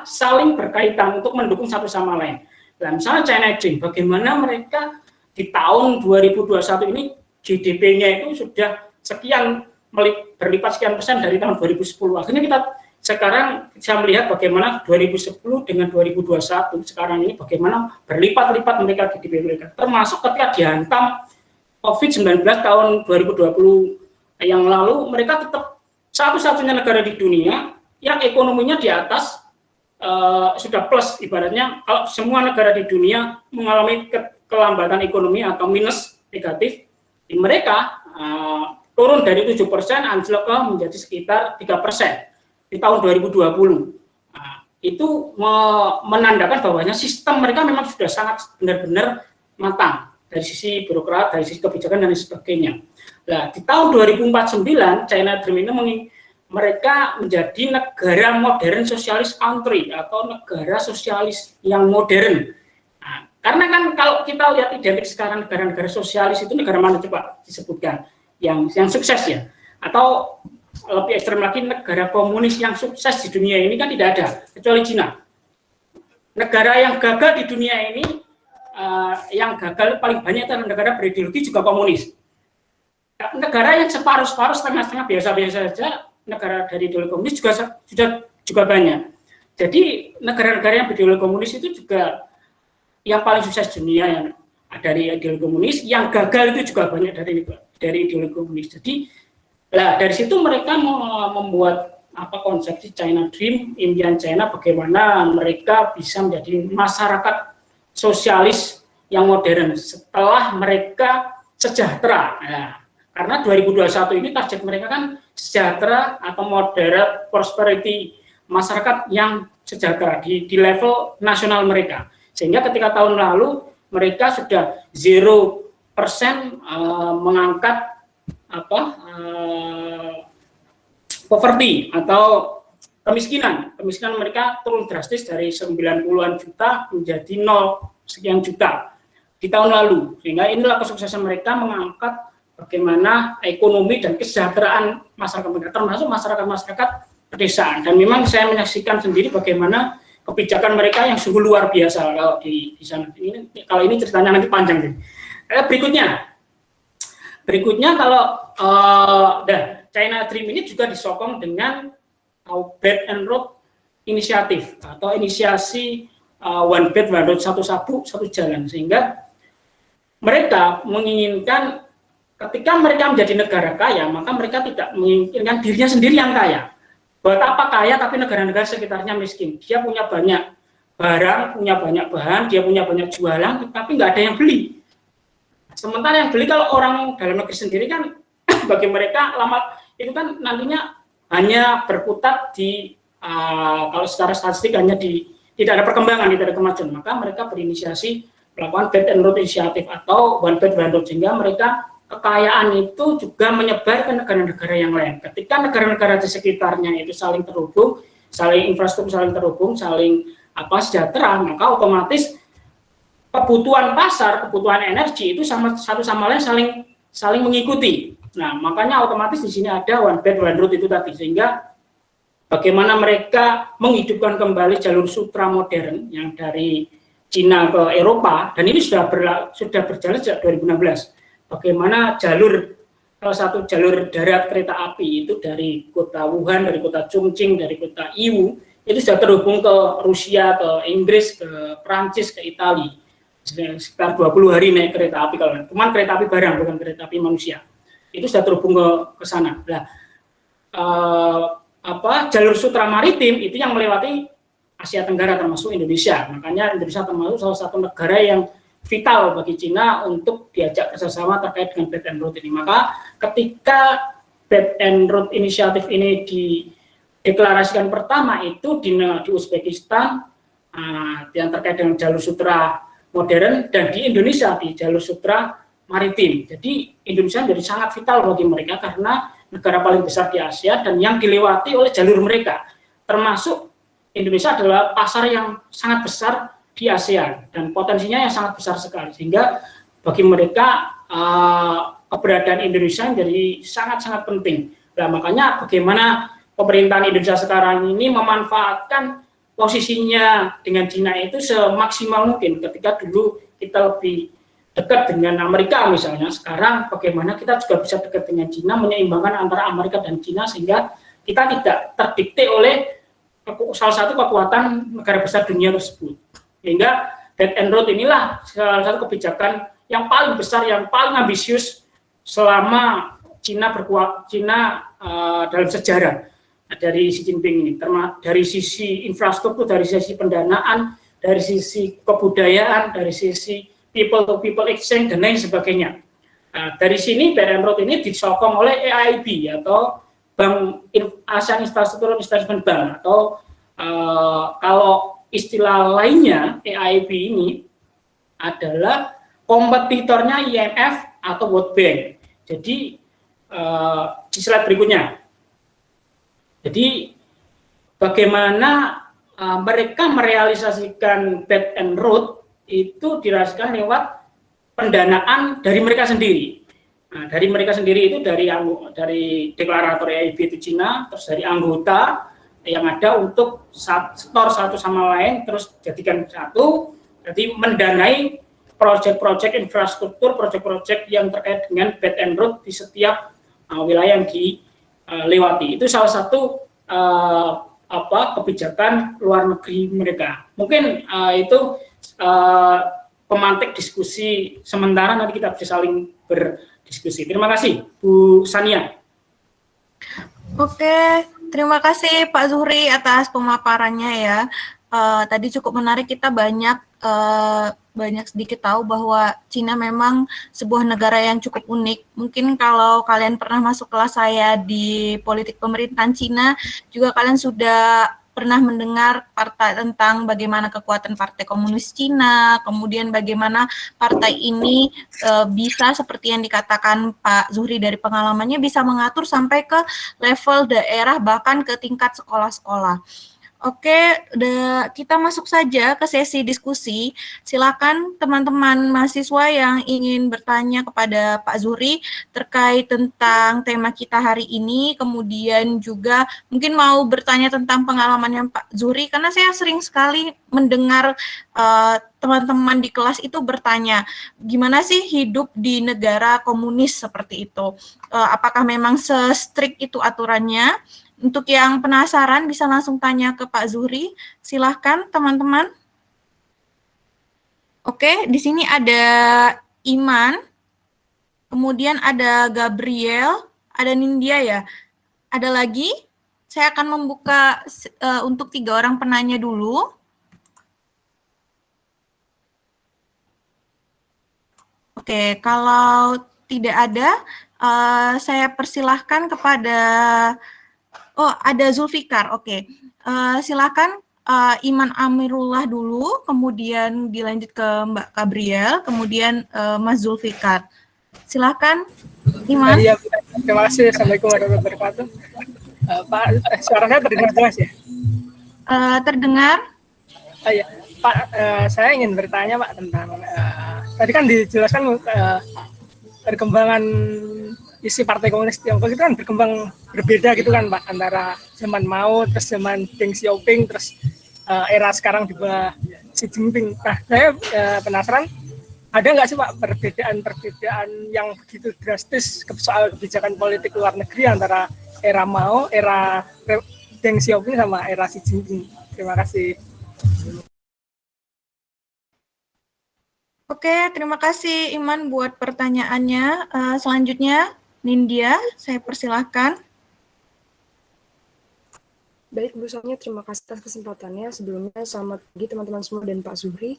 saling berkaitan untuk mendukung satu sama lain. Nah, misalnya China Dream, bagaimana mereka di tahun 2021 ini GDP-nya itu sudah sekian berlipat sekian persen dari tahun 2010. Akhirnya kita sekarang bisa melihat bagaimana 2010 dengan 2021 sekarang ini bagaimana berlipat-lipat mereka GDP mereka. Termasuk ketika dihantam COVID-19 tahun 2020 yang lalu, mereka tetap satu-satunya negara di dunia yang ekonominya di atas sudah plus, ibaratnya kalau semua negara di dunia mengalami kelambatan ekonomi atau minus negatif, di mereka turun dari 7% anjlok ke menjadi sekitar 3% di tahun 2020. Itu menandakan bahwanya sistem mereka memang sudah sangat benar-benar matang dari sisi birokrat, dari sisi kebijakan dan sebagainya. Nah, di tahun 2049 China Dream ini mereka menjadi negara modern sosialis country atau negara sosialis yang modern. Nah, karena kan kalau kita lihat identik sekarang negara-negara sosialis itu negara mana coba disebutkan yang sukses ya, atau lebih ekstrem lagi negara komunis yang sukses di dunia ini kan tidak ada kecuali Cina. Negara yang gagal di dunia ini yang gagal paling banyak adalah negara berideologi juga komunis. Negara yang separuh-separuh, setengah-setengah biasa-biasa saja, negara dari ideologi komunis juga banyak. Jadi negara-negara yang berideologi komunis itu juga yang paling sukses dunia yang dari ideologi komunis, yang gagal itu juga banyak dari ideologi komunis. Jadi dari situ mereka membuat konsepsi China Dream, impian China, bagaimana mereka bisa menjadi masyarakat sosialis yang modern setelah mereka sejahtera. Nah, karena 2021 ini target mereka kan sejahtera atau moderate prosperity, masyarakat yang sejahtera di level nasional mereka. Sehingga ketika tahun lalu mereka sudah 0% mengangkat poverty atau kemiskinan mereka turun drastis dari 90-an juta menjadi 0 sekian juta di tahun lalu. Sehingga inilah kesuksesan mereka mengangkat bagaimana ekonomi dan kesejahteraan masyarakat mereka, termasuk masyarakat pedesaan. Dan memang saya menyaksikan sendiri bagaimana kebijakan mereka yang sungguh luar biasa kalau di sana. Kalau ini ceritanya nanti panjang. Berikutnya kalau China Dream ini juga disokong dengan Belt and Road Initiative atau inisiasi One Belt One Road, satu jalan, sehingga mereka menginginkan ketika mereka menjadi negara kaya, maka mereka tidak menginginkan dirinya sendiri yang kaya. Buat apa kaya tapi negara-negara sekitarnya miskin? Dia punya banyak barang, punya banyak bahan, dia punya banyak jualan, tapi nggak ada yang beli. Sementara yang beli kalau orang dalam negeri sendiri kan bagi mereka lama itu kan nantinya hanya berkutat di kalau secara statistik hanya tidak ada perkembangan, tidak ada kemajuan. Maka mereka berinisiasi melakukan Belt and Road Initiative atau One Belt One Road, sehingga mereka kekayaan itu juga menyebar ke negara-negara yang lain. Ketika negara-negara di sekitarnya itu saling terhubung, saling infrastruktur saling terhubung, saling sejahtera, maka otomatis kebutuhan pasar, kebutuhan energi itu satu sama lain saling mengikuti. Nah, makanya otomatis di sini ada One Belt One Road itu tadi, sehingga bagaimana mereka menghidupkan kembali jalur sutra modern yang dari Cina ke Eropa, dan ini sudah berjalan sejak 2016. Bagaimana salah satu jalur darat kereta api itu dari kota Wuhan, dari kota Chongqing, dari kota Yiwu, itu sudah terhubung ke Rusia, ke Inggris, ke Prancis, ke Italia. Sekitar 20 hari naik kereta api, kalau cuman kereta api barang, bukan kereta api manusia. Itu sudah terhubung ke sana. Nah, jalur sutra maritim itu yang melewati Asia Tenggara termasuk Indonesia. Makanya Indonesia termasuk salah satu negara yang vital bagi Cina untuk diajak kerjasama terkait dengan Belt and Road ini. Maka ketika Belt and Road Initiative ini dideklarasikan pertama itu di Uzbekistan, yang terkait dengan jalur sutra modern, dan di Indonesia di jalur sutra maritim. Jadi Indonesia menjadi sangat vital bagi mereka karena negara paling besar di Asia dan yang dilewati oleh jalur mereka. Termasuk Indonesia adalah pasar yang sangat besar di ASEAN dan potensinya yang sangat besar sekali, sehingga bagi mereka keberadaan Indonesia menjadi sangat-sangat penting. Nah, makanya bagaimana pemerintahan Indonesia sekarang ini memanfaatkan posisinya dengan Cina itu semaksimal mungkin. Ketika dulu kita lebih dekat dengan Amerika misalnya, sekarang bagaimana kita juga bisa dekat dengan Cina, menyeimbangkan antara Amerika dan Cina sehingga kita tidak terdikte oleh salah satu kekuatan negara besar dunia tersebut. Sehingga Belt and Road inilah salah satu kebijakan yang paling besar, yang paling ambisius selama Cina dalam sejarah dari Xi Jinping ini. Dari sisi infrastruktur, dari sisi pendanaan, dari sisi kebudayaan, dari sisi people to people exchange dan lain sebagainya. Dari sini Belt and Road ini disokong oleh AIIB atau Bank ASEAN Infrastructure Investment Bank, atau kalau istilah lainnya AIIB ini adalah kompetitornya IMF atau World Bank. Jadi di slide berikutnya. Jadi bagaimana mereka merealisasikan Belt and Road itu dirasakan lewat pendanaan dari mereka sendiri. Nah, dari mereka sendiri itu dari deklarator AIIB itu Cina, terus dari anggota yang ada untuk setor satu sama lain, terus jadikan satu, jadi mendanai proyek-proyek infrastruktur, proyek-proyek yang terkait dengan Belt and Road di setiap wilayah yang dilewati. Itu salah satu kebijakan luar negeri mereka. Mungkin itu pemantik diskusi sementara, nanti kita bisa saling berdiskusi. Terima kasih, Bu Sania. Oke, terima kasih Pak Zuhri atas pemaparannya ya. Tadi cukup menarik, kita banyak sedikit tahu bahwa Cina memang sebuah negara yang cukup unik. Mungkin kalau kalian pernah masuk kelas saya di politik pemerintahan Cina, juga kalian sudah pernah mendengar tentang bagaimana kekuatan Partai Komunis Cina, kemudian bagaimana partai ini bisa seperti yang dikatakan Pak Zuhri dari pengalamannya bisa mengatur sampai ke level daerah bahkan ke tingkat sekolah-sekolah. Oke, kita masuk saja ke sesi diskusi. Silakan teman-teman mahasiswa yang ingin bertanya kepada Pak Zuhri terkait tentang tema kita hari ini, kemudian juga mungkin mau bertanya tentang pengalamannya Pak Zuhri, karena saya sering sekali mendengar teman-teman di kelas itu bertanya, gimana sih hidup di negara komunis seperti itu? Apakah memang se-strict itu aturannya? Untuk yang penasaran bisa langsung tanya ke Pak Zuhri. Silahkan teman-teman. Oke, di sini ada Iman, kemudian ada Gabriel, ada Nindya ya. Ada lagi? Saya akan membuka untuk 3 orang penanya dulu. Oke, kalau tidak ada, saya persilahkan kepada ada Zulfikar. Oke. Silakan Iman Amirullah dulu, kemudian dilanjut ke Mbak Gabriel, kemudian Mas Zulfikar. Silakan Iman. Iya, terima kasih. Assalamualaikum warahmatullahi wabarakatuh. Pak, suara saya terdengar jelas ya? Terdengar. Ya, Pak, saya ingin bertanya Pak tentang tadi kan dijelaskan perkembangan isi Partai Komunis Tiongkok itu kan berkembang berbeda gitu kan Pak, antara zaman Mao, terus zaman Deng Xiaoping, terus era sekarang juga Xi Jinping. Nah, saya penasaran, ada nggak sih Pak perbedaan yang begitu drastis soal kebijakan politik luar negeri antara era Mao, era Deng Xiaoping sama era Xi Jinping? Terima kasih. Oke, terima kasih Iman buat pertanyaannya. Selanjutnya, Nindya, saya persilahkan. Baik, Bu Sonia, terima kasih atas kesempatannya. Sebelumnya, selamat pagi teman-teman semua dan Pak Zuhri.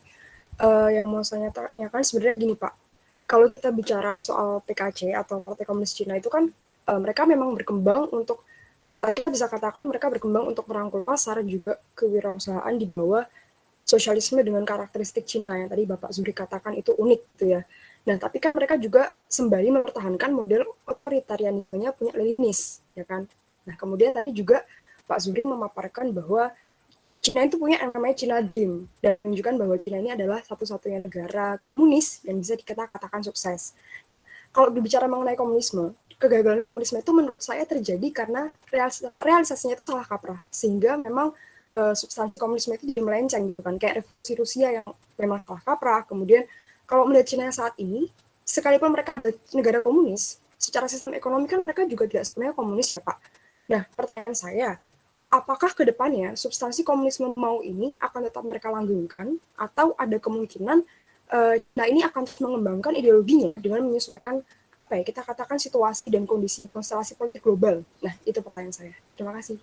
Yang mau saya tanyakan sebenarnya gini, Pak. Kalau kita bicara soal PKC atau Partai Komunis Cina itu kan mereka memang berkembang untuk, kita bisa katakan mereka berkembang untuk merangkul pasar, juga kewirausahaan di bawah sosialisme dengan karakteristik Cina yang tadi Bapak Zuhri katakan itu unik gitu ya. Nah, tapi kan mereka juga sembari mempertahankan model otoritarianismenya punya Leninis, ya kan. Nah, kemudian tadi juga Pak Zuhri memaparkan bahwa Cina itu punya yang namanya China Dream dan menunjukkan bahwa Cina ini adalah satu-satunya negara komunis yang bisa dikatakan sukses. Kalau berbicara mengenai komunisme, kegagalan komunisme itu menurut saya terjadi karena realisasinya itu salah kaprah, sehingga memang substansi komunisme itu jadi melenceng gitu kan, kayak revolusi Rusia yang memang salah kaprah. Kemudian kalau melihat Cina yang saat ini, sekalipun mereka negara komunis, secara sistem ekonomi kan mereka juga tidak sebenarnya komunis ya Pak. Nah, pertanyaan saya, apakah ke depannya substansi komunisme mau ini akan tetap mereka langgengkan, atau ada kemungkinan nah ini akan terus mengembangkan ideologinya dengan menyesuaikan apa ya, kita katakan situasi dan kondisi konstelasi politik global. Nah, itu pertanyaan saya. Terima kasih.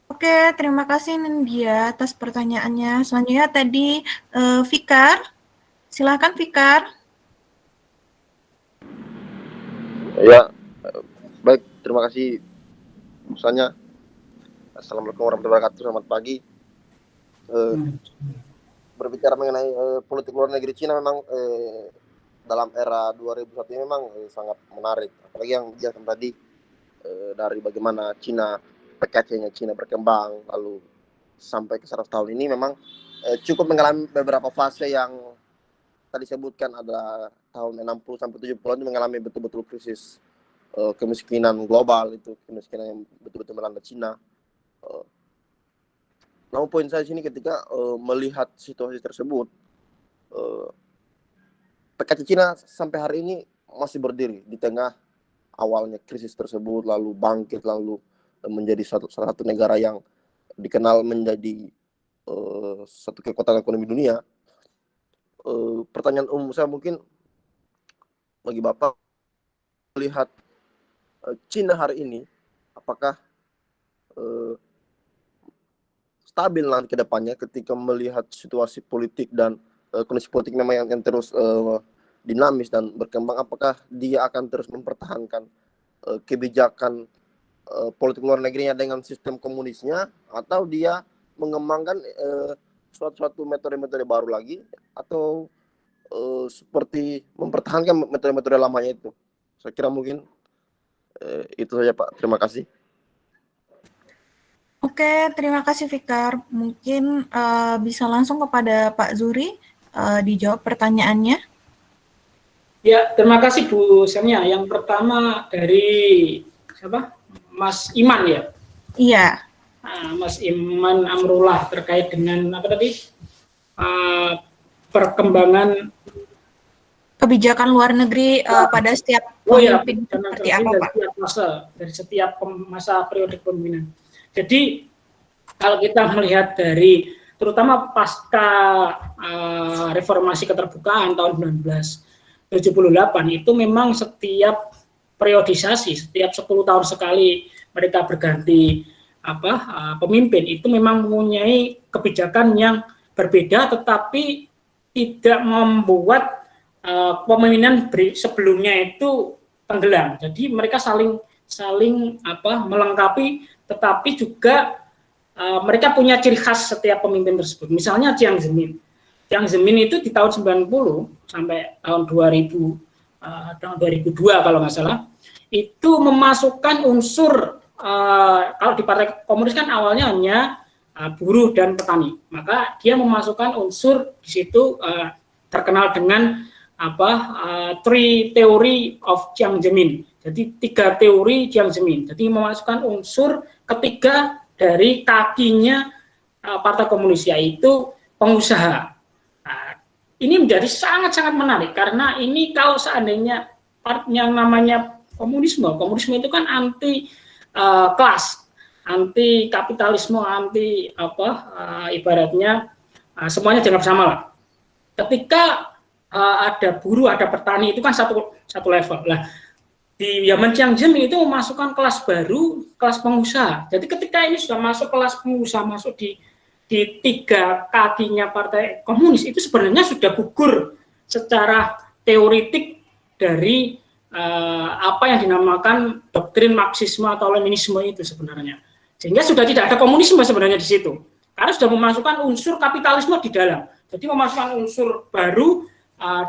Oke, terima kasih Nindya atas pertanyaannya. Selanjutnya tadi Fikar. Silakan Fikar. Ya, baik, terima kasih Musanya. Assalamualaikum warahmatullahi wabarakatuh, selamat pagi. Berbicara mengenai politik luar negeri Cina memang dalam era 2001 ini memang sangat menarik. Apalagi yang dijelaskan tadi dari bagaimana PKC-nya Cina berkembang, lalu sampai ke 100 tahun ini memang cukup mengalami beberapa fase yang tadi sebutkan, ada tahun 60 sampai 70-an mengalami betul-betul krisis kemiskinan global, itu kemiskinan yang betul-betul melanda Cina. Namun poin saya sini ketika melihat situasi tersebut, PKC Cina sampai hari ini masih berdiri di tengah awalnya krisis tersebut, lalu bangkit, lalu menjadi salah satu negara yang dikenal menjadi satu kekuatan ekonomi dunia. Pertanyaan umum saya mungkin bagi Bapak, melihat Cina hari ini, apakah stabil nanti ke depannya ketika melihat situasi politik dan kondisi politik memang yang terus dinamis dan berkembang, apakah dia akan terus mempertahankan kebijakan politik luar negerinya dengan sistem komunisnya, atau dia mengembangkan suatu metode-metode baru lagi, atau seperti mempertahankan metode-metode lamanya itu. Saya kira mungkin itu saja Pak, terima kasih. Oke, terima kasih Fikar. Mungkin bisa langsung kepada Pak Zuhri dijawab pertanyaannya. Ya, terima kasih Bu Semia. Yang pertama dari siapa? Mas Iman ya? Iya. Mas Iman Amrullah terkait dengan apa tadi? Perkembangan kebijakan luar negeri pada setiap pemimpin seperti apa Pak? Dari setiap masa periode kepemimpinan. Jadi kalau kita melihat dari terutama pasca reformasi keterbukaan tahun 1978 itu memang setiap periodisasi, setiap 10 tahun sekali mereka berganti pemimpin, itu memang mempunyai kebijakan yang berbeda, tetapi tidak membuat pemimpinan sebelumnya itu tenggelam. Jadi mereka saling melengkapi, tetapi juga mereka punya ciri khas setiap pemimpin tersebut. Misalnya Jiang Zemin. Jiang Zemin itu di tahun 90 sampai tahun 2002 kalau nggak salah, itu memasukkan unsur kalau di Partai Komunis kan awalnya hanya buruh dan petani, maka dia memasukkan unsur di situ terkenal dengan three theory of Jiang Zemin. Jadi 3 teori Jiang Zemin. Jadi memasukkan unsur ketiga dari kakinya Partai Komunis, yaitu pengusaha. Nah, ini menjadi sangat-sangat menarik karena ini kalau seandainya yang namanya komunisme itu kan anti kelas, anti kapitalisme, anti ibaratnya semuanya dianggap sama lah. Ketika ada buruh, ada petani, itu kan satu level. Lah, di zaman Chiang Zemin itu memasukkan kelas baru, kelas pengusaha. Jadi ketika ini sudah masuk kelas pengusaha, masuk di tiga kakinya Partai Komunis, itu sebenarnya sudah gugur secara teoritik dari apa yang dinamakan doktrin Marxisme atau Leninisme itu sebenarnya. Sehingga sudah tidak ada komunisme sebenarnya di situ. Karena sudah memasukkan unsur kapitalisme di dalam. Jadi memasukkan unsur baru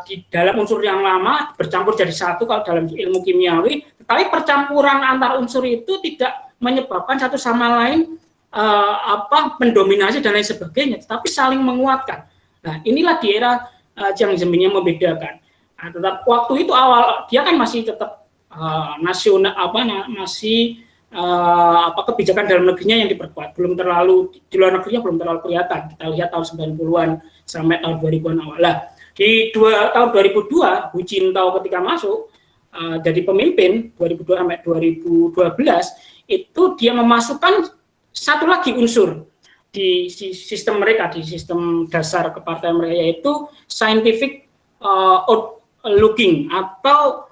di dalam unsur yang lama, bercampur jadi satu kalau dalam ilmu kimiawi, tetapi percampuran antar unsur itu tidak menyebabkan satu sama lain mendominasi dan lain sebagainya, tetapi saling menguatkan. Nah, inilah di era Jiang Zemin yang membedakan. Nah, tetap waktu itu awal dia kan masih tetap nasional masih kebijakan dalam negerinya yang diperkuat, belum terlalu di luar negerinya belum terlalu kelihatan. Kita lihat tahun 90-an sampai tahun 2000-an awal. Lah, di tahun 2002 Hu Jintao ketika masuk jadi pemimpin 2002 sampai 2012 itu dia memasukkan satu lagi unsur di sistem mereka, di sistem dasar kepartaian mereka, yaitu scientific looking atau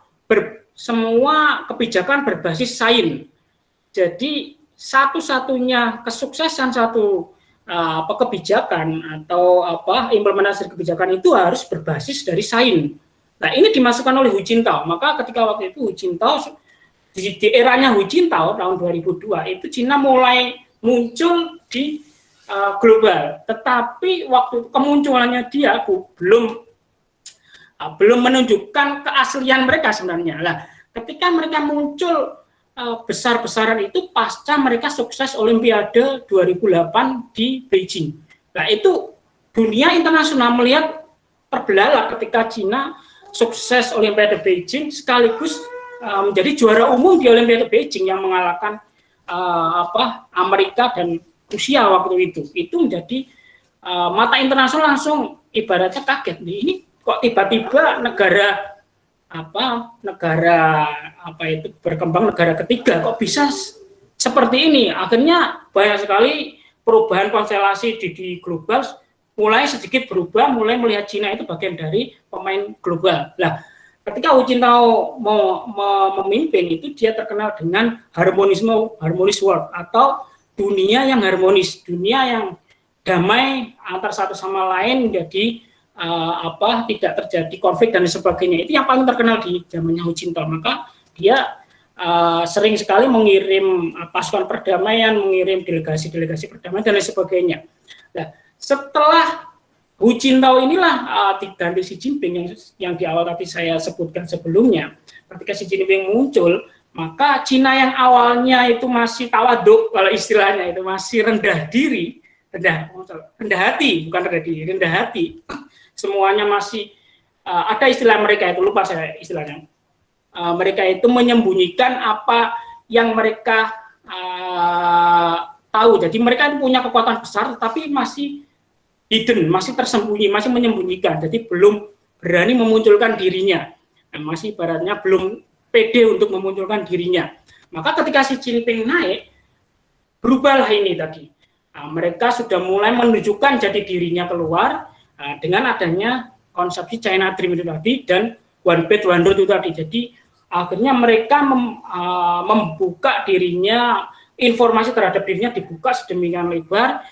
semua kebijakan berbasis sains. Jadi satu-satunya kesuksesan satu kebijakan atau implementasi kebijakan itu harus berbasis dari sains. Nah, ini dimasukkan oleh Hu Jintao. Maka ketika waktu itu Hu Jintao di eranya Hu Jintao tahun 2002 itu Cina mulai muncul di global. Tetapi waktu kemunculannya dia belum menunjukkan keaslian mereka sebenarnya. Lah, ketika mereka muncul besar-besaran itu pasca mereka sukses Olimpiade 2008 di Beijing. Nah, itu dunia internasional melihat terbelalak ketika Cina sukses Olimpiade Beijing sekaligus menjadi juara umum di Olimpiade Beijing yang mengalahkan Amerika dan Rusia waktu itu. Itu menjadi mata internasional langsung ibaratnya kaget. Ini kok tiba-tiba negara berkembang, negara ketiga kok bisa seperti ini. Akhirnya banyak sekali perubahan konstelasi di global mulai sedikit berubah, mulai melihat Cina itu bagian dari pemain global. Nah, ketika Hu Jintao mau memimpin itu dia terkenal dengan harmonis world atau dunia yang harmonis, dunia yang damai antar satu sama lain, menjadi tidak terjadi konflik dan sebagainya. Itu yang paling terkenal di zamannya Hu Jintao. Maka dia sering sekali mengirim pasukan perdamaian, mengirim delegasi perdamaian dan lain sebagainya. Nah, setelah Hu Jintao inilah diganti Xi Jinping yang di awal tadi saya sebutkan sebelumnya. Ketika Xi Jinping muncul, maka Cina yang awalnya itu masih tawaduk, kalau istilahnya itu masih rendah diri, rendah hati, bukan rendah diri, rendah hati. Semuanya masih ada istilah mereka itu, lupa saya istilahnya. Mereka itu menyembunyikan apa yang mereka tahu. Jadi mereka itu punya kekuatan besar, tapi masih hidden, masih tersembunyi, masih menyembunyikan. Jadi belum berani memunculkan dirinya. Masih ibaratnya belum pede untuk memunculkan dirinya. Maka ketika Xi Jinping naik, berubahlah ini tadi. Mereka sudah mulai menunjukkan jati dirinya keluar dengan adanya konsepsi China Dream itu tadi dan One Belt One Road itu tadi. Jadi akhirnya mereka membuka dirinya, informasi terhadap dirinya dibuka sedemikian lebar.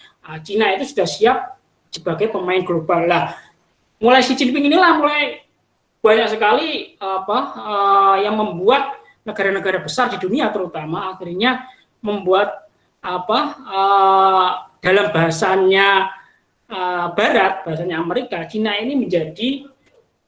Cina itu sudah siap sebagai pemain global. Lah, mulai Xi Jinping inilah mulai banyak sekali yang membuat negara-negara besar di dunia terutama akhirnya membuat dalam bahasanya Barat, bahasanya Amerika, Cina ini menjadi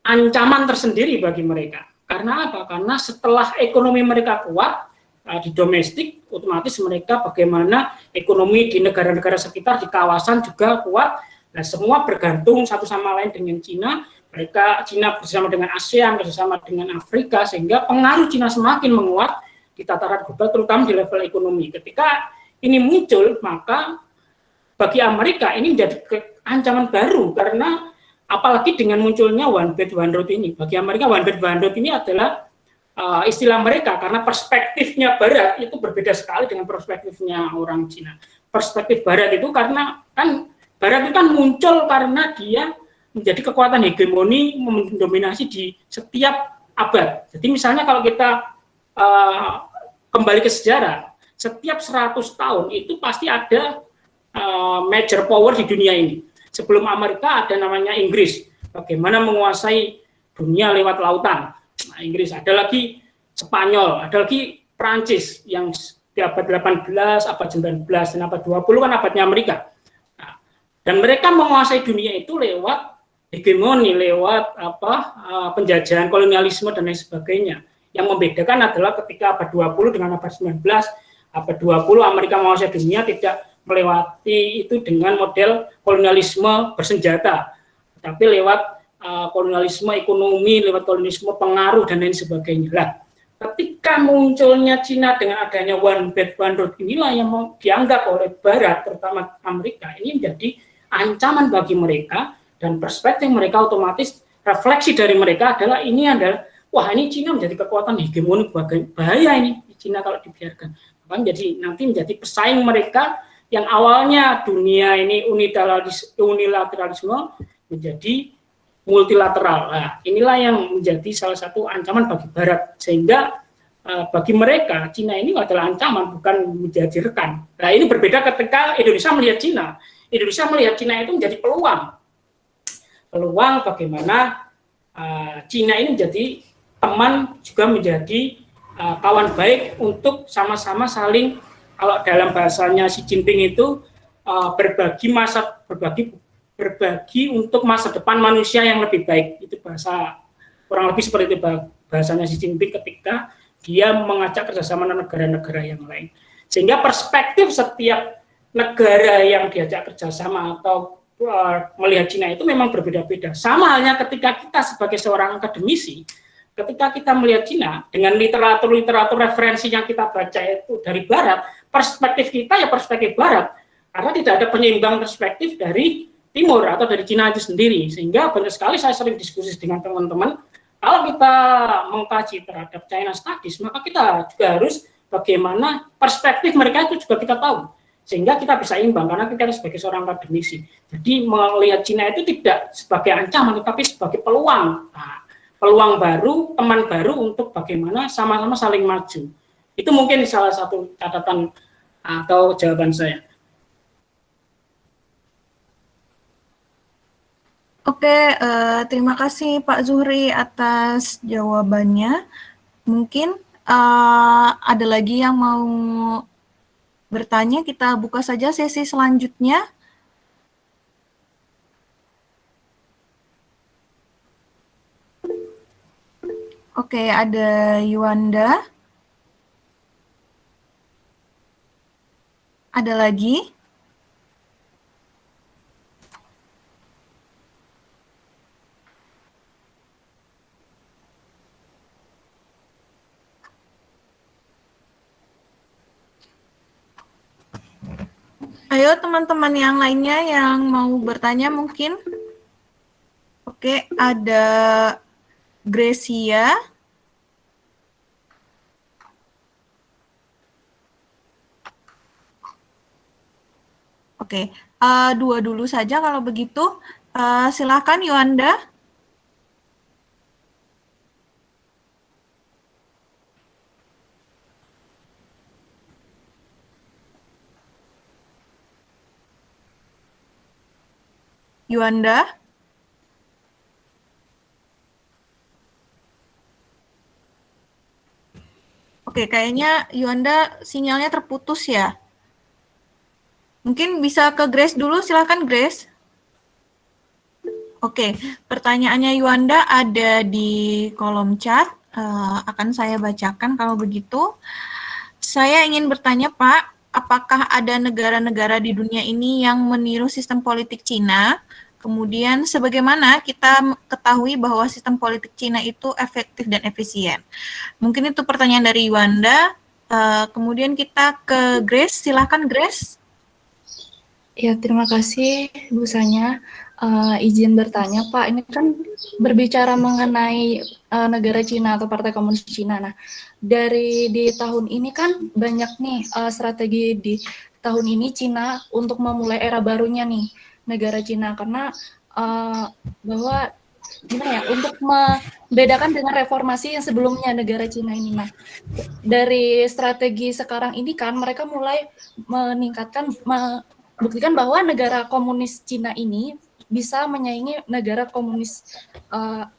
ancaman tersendiri bagi mereka. Karena apa? Karena setelah ekonomi mereka kuat di domestik, otomatis mereka bagaimana ekonomi di negara-negara sekitar di kawasan juga kuat. Nah, semua bergantung satu sama lain dengan Cina. Cina bersama dengan ASEAN, bersama dengan Afrika, sehingga pengaruh Cina semakin menguat di tataran global, terutama di level ekonomi. Ketika ini muncul, maka bagi Amerika ini menjadi ancaman baru, karena apalagi dengan munculnya One Belt One Road ini. Bagi Amerika One Belt One Road ini adalah istilah mereka, karena perspektifnya Barat itu berbeda sekali dengan perspektifnya orang Cina. Perspektif Barat itu karena kan Barat itu kan muncul karena dia menjadi kekuatan hegemoni mendominasi di setiap abad. Jadi misalnya kalau kita kembali ke sejarah, setiap 100 tahun itu pasti ada major power di dunia ini. Sebelum Amerika ada namanya Inggris, bagaimana menguasai dunia lewat lautan. Nah, Inggris, ada lagi Spanyol, ada lagi Prancis yang di abad 18, abad 19, dan abad 20 kan abadnya Amerika. Nah, dan mereka menguasai dunia itu lewat hegemoni, lewat penjajahan, kolonialisme dan lain sebagainya. Yang membedakan adalah ketika abad 20 dengan abad 19, abad 20 Amerika menguasai dunia tidak melewati itu dengan model kolonialisme bersenjata, tapi lewat kolonialisme ekonomi, lewat kolonialisme pengaruh dan lain sebagainya. Nah, ketika munculnya Cina dengan adanya One Belt One Road inilah yang dianggap oleh Barat, terutama Amerika, ini menjadi ancaman bagi mereka, dan perspektif mereka otomatis, refleksi dari mereka adalah ini adalah, wah ini Cina menjadi kekuatan hegemoni, bahaya ini Cina kalau dibiarkan. Jadi nanti menjadi pesaing mereka yang awalnya dunia ini unilateralisme menjadi multilateral. Nah, inilah yang menjadi salah satu ancaman bagi Barat, sehingga bagi mereka Cina ini adalah ancaman, bukan menjadi rekan. Nah, ini berbeda ketika Indonesia melihat Cina. Indonesia melihat Cina itu menjadi peluang bagaimana Cina ini menjadi teman, juga menjadi kawan baik untuk sama-sama saling, kalau dalam bahasanya Xi Jinping itu berbagi untuk masa depan manusia yang lebih baik. Itu bahasa kurang lebih seperti itu bahasanya Xi Jinping ketika dia mengajak kerjasama negara-negara yang lain. Sehingga perspektif setiap negara yang diajak kerjasama atau melihat Cina itu memang berbeda-beda. Sama halnya ketika kita sebagai seorang akademisi, ketika kita melihat Cina dengan literatur referensi yang kita baca itu dari Barat, perspektif kita ya perspektif Barat, karena tidak ada penyeimbang perspektif dari Timur atau dari Cina itu sendiri. Sehingga banyak sekali saya sering diskusi dengan teman-teman, kalau kita mengkaji terhadap China Studies, maka kita juga harus bagaimana perspektif mereka itu juga kita tahu, sehingga kita bisa imbang, karena kita sebagai seorang akademisi. Jadi melihat Cina itu tidak sebagai ancaman, tetapi sebagai peluang. Nah, peluang baru, teman baru untuk bagaimana sama-sama saling maju. Itu mungkin salah satu catatan atau jawaban saya. Oke, terima kasih Pak Zuhri atas jawabannya. Mungkin ada lagi yang mau bertanya, kita buka saja sesi selanjutnya. Oke, ada Yuanda. Ada lagi? Ayo teman-teman yang lainnya yang mau bertanya mungkin. Oke, ada Gracia. Oke, dua dulu saja kalau begitu. Silakan Yuanda. Yuanda. Oke, kayaknya Yuanda sinyalnya terputus ya. Mungkin bisa ke Grace dulu, silakan Grace. Oke, pertanyaannya Yuanda ada di kolom chat, akan saya bacakan kalau begitu. Saya ingin bertanya Pak, apakah ada negara-negara di dunia ini yang meniru sistem politik Cina? Kemudian sebagaimana kita ketahui bahwa sistem politik Cina itu efektif dan efisien. Mungkin itu pertanyaan dari Yuanda. Kemudian kita ke Grace, silakan Grace. Ya, terima kasih Bu Sanya. Izin bertanya, Pak, ini kan berbicara mengenai negara Cina atau Partai Komunis Cina. Nah, di tahun ini kan banyak nih strategi di tahun ini Cina untuk memulai era barunya nih negara Cina karena bahwa gimana ya untuk membedakan dengan reformasi yang sebelumnya negara Cina ini. Nah, dari strategi sekarang ini kan mereka mulai meningkatkan buktikan bahwa negara komunis Cina ini bisa menyaingi negara komunis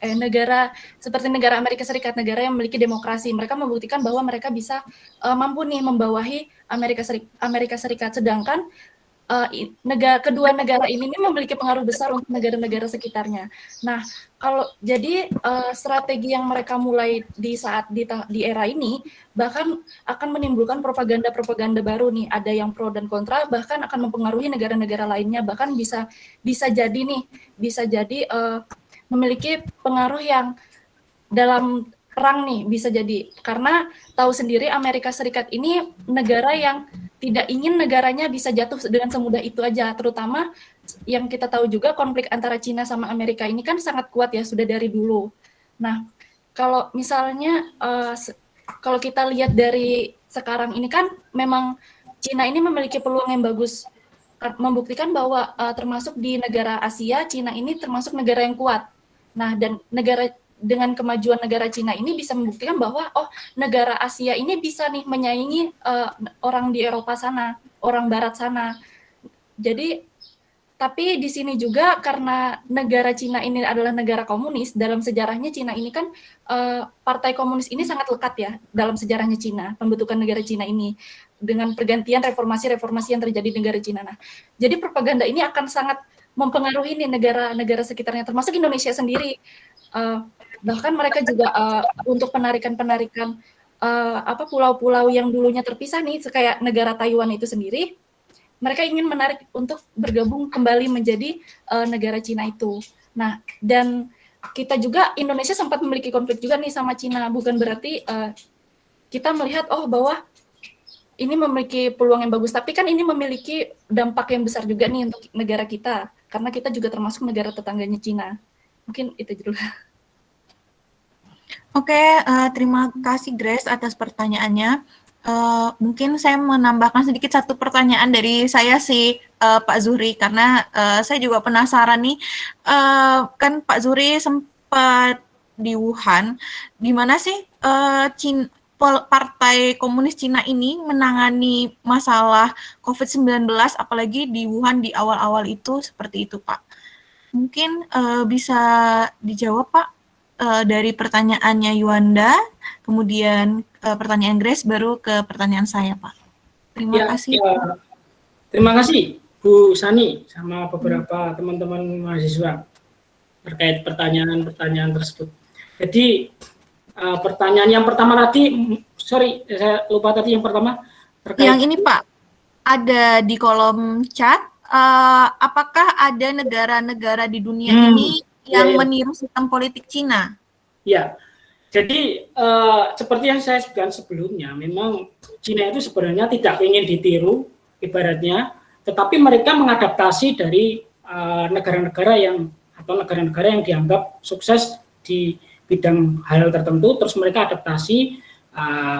negara seperti negara Amerika Serikat, negara yang memiliki demokrasi. Mereka membuktikan bahwa mereka bisa mampu nih membawahi Amerika Serikat. Sedangkan kedua negara ini memiliki pengaruh besar untuk negara-negara sekitarnya. Nah, kalau jadi strategi yang mereka mulai di saat di era ini bahkan akan menimbulkan propaganda-propaganda baru nih, ada yang pro dan kontra, bahkan akan mempengaruhi negara-negara lainnya, bahkan bisa jadi memiliki pengaruh yang dalam perang nih bisa jadi, karena tahu sendiri Amerika Serikat ini negara yang tidak ingin negaranya bisa jatuh dengan semudah itu aja, terutama yang kita tahu juga konflik antara Cina sama Amerika ini kan sangat kuat ya, sudah dari dulu. Nah, kalau misalnya kalau kita lihat dari sekarang ini kan memang Cina ini memiliki peluang yang bagus, membuktikan bahwa termasuk di negara Asia, Cina ini termasuk negara yang kuat. Nah, dan dengan kemajuan negara Cina ini bisa membuktikan bahwa negara Asia ini bisa nih menyaingi orang di Eropa sana, orang Barat sana. Jadi tapi di sini juga karena negara Cina ini adalah negara komunis, dalam sejarahnya Cina ini kan partai komunis ini sangat lekat ya dalam sejarahnya Cina, pembentukan negara Cina ini dengan pergantian reformasi-reformasi yang terjadi di negara Cina. Nah, jadi propaganda ini akan sangat mempengaruhi nih negara-negara sekitarnya, termasuk Indonesia sendiri. Bahkan mereka juga untuk penarikan-penarikan pulau-pulau yang dulunya terpisah nih, kayak negara Taiwan itu sendiri, mereka ingin menarik untuk bergabung kembali menjadi negara Cina itu. Nah, dan kita juga Indonesia sempat memiliki konflik juga nih sama Cina, bukan berarti kita melihat bahwa ini memiliki peluang yang bagus, tapi kan ini memiliki dampak yang besar juga nih untuk negara kita, karena kita juga termasuk negara tetangganya Cina. Mungkin itu dulu. Oke, terima kasih Grace atas pertanyaannya. Mungkin saya menambahkan sedikit satu pertanyaan dari saya sih, Pak Zuhri, karena saya juga penasaran nih, kan Pak Zuhri sempat di Wuhan, di mana sih Partai Komunis Cina ini menangani masalah COVID-19, apalagi di Wuhan di awal-awal itu seperti itu, Pak. Mungkin bisa dijawab, Pak? Dari pertanyaannya Yuanda, kemudian pertanyaan Grace, baru ke pertanyaan saya, Pak. Terima kasih. Terima kasih, Bu Sani, sama beberapa teman-teman mahasiswa terkait pertanyaan-pertanyaan tersebut. Jadi, pertanyaan yang pertama tadi, sorry, saya lupa tadi yang pertama. Yang ini, Pak, ada di kolom chat, apakah ada negara-negara di dunia ini yang meniru sistem politik Cina? Ya, jadi seperti yang saya sebutkan sebelumnya, memang Cina itu sebenarnya tidak ingin ditiru, ibaratnya, tetapi mereka mengadaptasi dari negara-negara yang dianggap sukses di bidang hal tertentu, terus mereka adaptasi,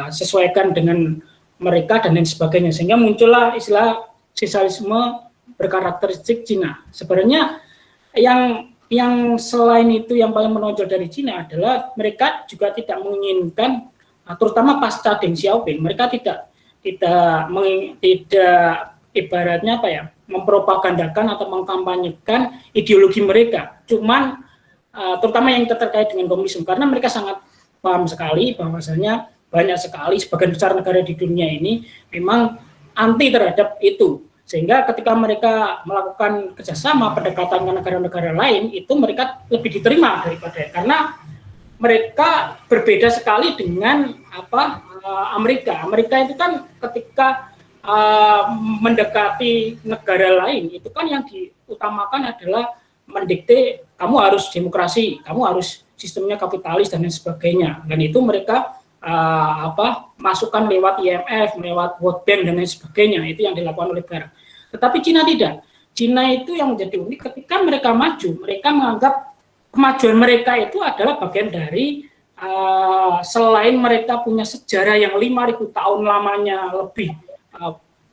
sesuaikan dengan mereka dan lain sebagainya, sehingga muncullah istilah sosialisme berkarakteristik Cina. Sebenarnya yang selain itu yang paling menonjol dari Cina adalah mereka juga tidak menginginkan, terutama pasca Deng Xiaoping, mereka tidak ibaratnya mempropagandakan atau mengkampanyekan ideologi mereka, cuman terutama yang terkait dengan komunisme, karena mereka sangat paham sekali bahwasanya banyak sekali sebagian besar negara di dunia ini memang anti terhadap itu. Sehingga ketika mereka melakukan kerjasama pendekatan ke negara-negara lain, itu mereka lebih diterima daripada, karena mereka berbeda sekali dengan Amerika. Amerika itu kan ketika mendekati negara lain, itu kan yang diutamakan adalah mendikte kamu harus demokrasi, kamu harus sistemnya kapitalis dan lain sebagainya. Dan itu mereka masukkan lewat IMF, lewat World Bank dan lain sebagainya, itu yang dilakukan oleh Barat. Tetapi Cina tidak. Cina itu yang menjadi unik ketika mereka maju, mereka menganggap kemajuan mereka itu adalah bagian dari selain mereka punya sejarah yang 5.000 tahun lamanya lebih,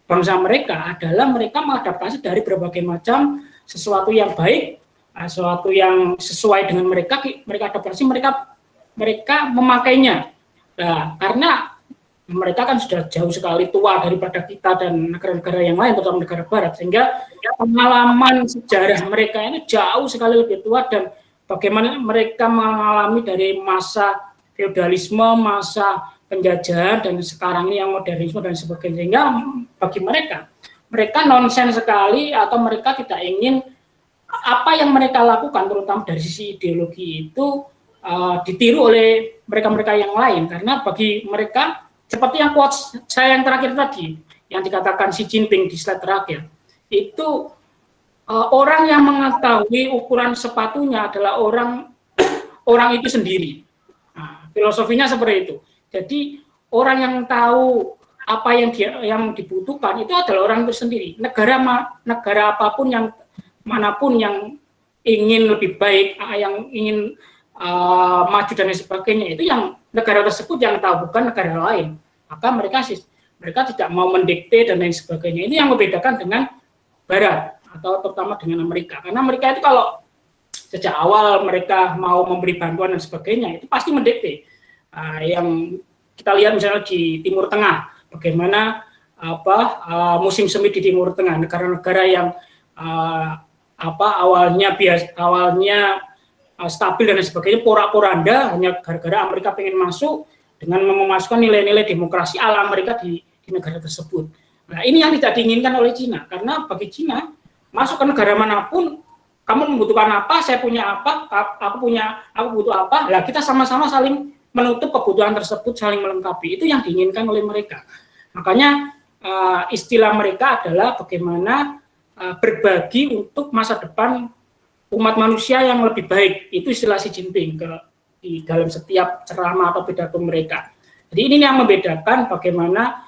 bangsa mereka adalah mereka mengadaptasi dari berbagai macam sesuatu yang baik, sesuatu yang sesuai dengan mereka adaptasi, mereka memakainya. Nah, karena mereka kan sudah jauh sekali tua daripada kita dan negara-negara yang lain, terutama negara barat, sehingga pengalaman sejarah mereka ini jauh sekali lebih tua, dan bagaimana mereka mengalami dari masa feodalisme, masa penjajahan, dan sekarang ini yang modernisme dan sebagainya. Sehingga bagi mereka nonsen sekali, atau mereka tidak ingin apa yang mereka lakukan, terutama dari sisi ideologi itu ditiru oleh mereka-mereka yang lain. Karena bagi mereka, seperti yang quotes saya yang terakhir tadi, yang dikatakan Xi Jinping di slide terakhir, itu orang yang mengetahui ukuran sepatunya adalah orang itu sendiri. Nah, filosofinya seperti itu. Jadi orang yang tahu apa yang dibutuhkan itu adalah orang itu sendiri. Negara apapun yang manapun yang ingin lebih baik, yang ingin maju dan sebagainya, itu yang negara tersebut yang tahu, bukan negara lain. Maka mereka tidak mau mendikte dan lain sebagainya. Ini yang membedakan dengan Barat, atau terutama dengan Amerika. Karena Amerika itu kalau sejak awal mereka mau memberi bantuan dan sebagainya, itu pasti mendikte. Yang kita lihat misalnya di Timur Tengah, bagaimana musim semi di Timur Tengah, negara-negara yang awalnya stabil dan sebagainya, porak-poranda hanya gara-gara Amerika pengen masuk dengan memasukkan nilai-nilai demokrasi ala Amerika di negara tersebut. Nah, ini yang tidak diinginkan oleh Cina, karena bagi Cina masuk ke negara manapun, kamu membutuhkan apa, saya punya apa, aku butuh apa, lah kita sama-sama saling menutup kebutuhan tersebut, saling melengkapi. Itu yang diinginkan oleh mereka. Makanya istilah mereka adalah bagaimana berbagi untuk masa depan umat manusia yang lebih baik. Itu istilah Xi Jinping di dalam setiap ceramah atau pidato mereka. Jadi ini yang membedakan bagaimana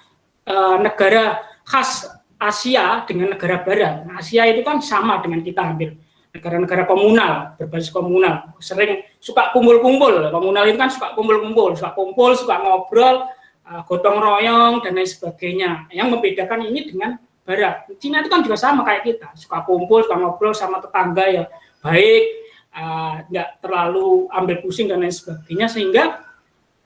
negara khas Asia dengan negara Barat. Nah, Asia itu kan sama dengan kita hampir. Negara-negara komunal, berbasis komunal, sering suka kumpul-kumpul. Komunal itu kan suka kumpul-kumpul, suka ngobrol, gotong royong dan lain sebagainya. Yang membedakan ini dengan Barat. Cina itu kan juga sama kayak kita, suka kumpul, suka ngobrol sama tetangga ya baik, nggak terlalu ambil pusing dan lain sebagainya, sehingga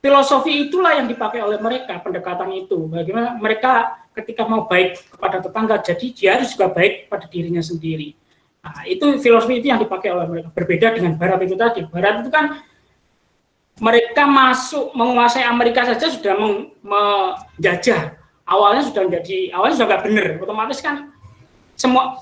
filosofi itulah yang dipakai oleh mereka, pendekatan itu. Bagaimana mereka ketika mau baik kepada tetangga, jadi dia harus juga baik pada dirinya sendiri. Nah, itu filosofi itu yang dipakai oleh mereka. Berbeda dengan Barat itu tadi. Barat itu kan mereka masuk menguasai Amerika saja sudah menjajah. Awalnya sudah nggak benar. Otomatis kan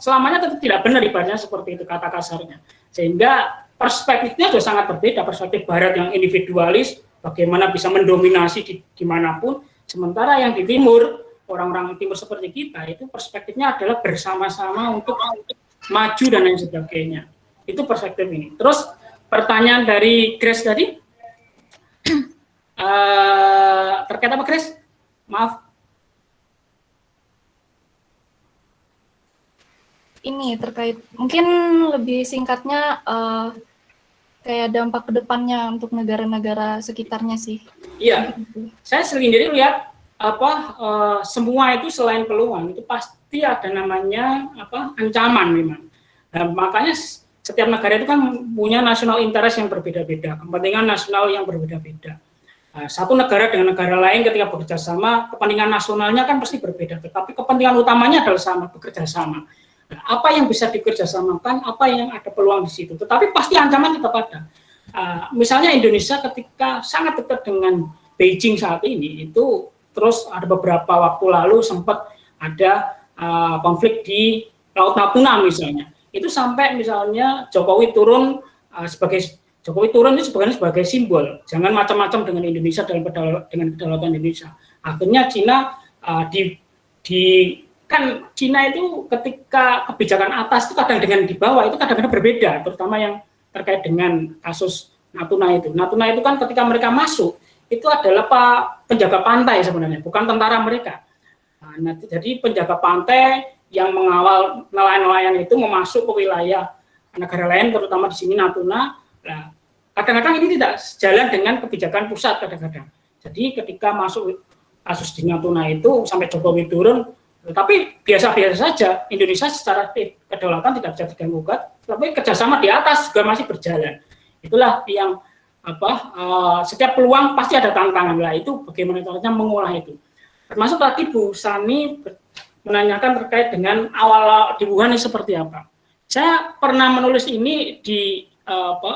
selamanya tetap tidak benar, ibaratnya seperti itu kata kasarnya. Sehingga perspektifnya sudah sangat berbeda. Perspektif Barat yang individualis, bagaimana bisa mendominasi dimanapun. Sementara yang di Timur, orang-orang Timur seperti kita, itu perspektifnya adalah bersama-sama untuk maju dan lain sebagainya. Itu perspektif ini. Terus pertanyaan dari Grace tadi, terkait apa Grace? Maaf. Ini terkait, mungkin lebih singkatnya kayak dampak kedepannya untuk negara-negara sekitarnya sih. Iya, saya sendiri lihat semua itu selain peluang itu pasti ada namanya ancaman memang. Nah, makanya setiap negara itu kan punya national interest yang berbeda-beda, kepentingan nasional yang berbeda-beda. Nah, satu negara dengan negara lain ketika bekerja sama, kepentingan nasionalnya kan pasti berbeda, tetapi kepentingan utamanya adalah sama, bekerja sama. Nah, apa yang bisa dikerjasamakan, apa yang ada peluang di situ, tetapi pasti ancaman tetap ada. Misalnya Indonesia ketika sangat dekat dengan Beijing saat ini, itu terus ada beberapa waktu lalu sempat ada konflik di Laut Natuna misalnya. Itu sampai misalnya Jokowi turun itu sebagai simbol, jangan macam-macam dengan Indonesia dengan kedaulatan Indonesia. Akhirnya Cina kan Cina itu ketika kebijakan atas itu kadang dengan di bawah itu kadang-kadang berbeda, terutama yang terkait dengan kasus Natuna itu. Natuna itu kan ketika mereka masuk itu adalah penjaga pantai sebenarnya, bukan tentara mereka. Nah, jadi penjaga pantai yang mengawal nelayan-nelayan itu memasuk ke wilayah negara lain, terutama di sini Natuna. Nah, kadang-kadang ini tidak sejalan dengan kebijakan pusat kadang-kadang. Jadi ketika masuk kasus di Natuna itu sampai Jokowi turun, tapi biasa-biasa saja, Indonesia secara kedaulatan tidak bisa diganggu-gugat, tapi kerjasama di atas juga masih berjalan. Itulah yang setiap peluang pasti ada tantangan lah, itu bagaimana caranya mengolah itu. Termasuk tadi Bu Sani menanyakan terkait dengan awal di Wuhan ini seperti apa. Saya pernah menulis ini di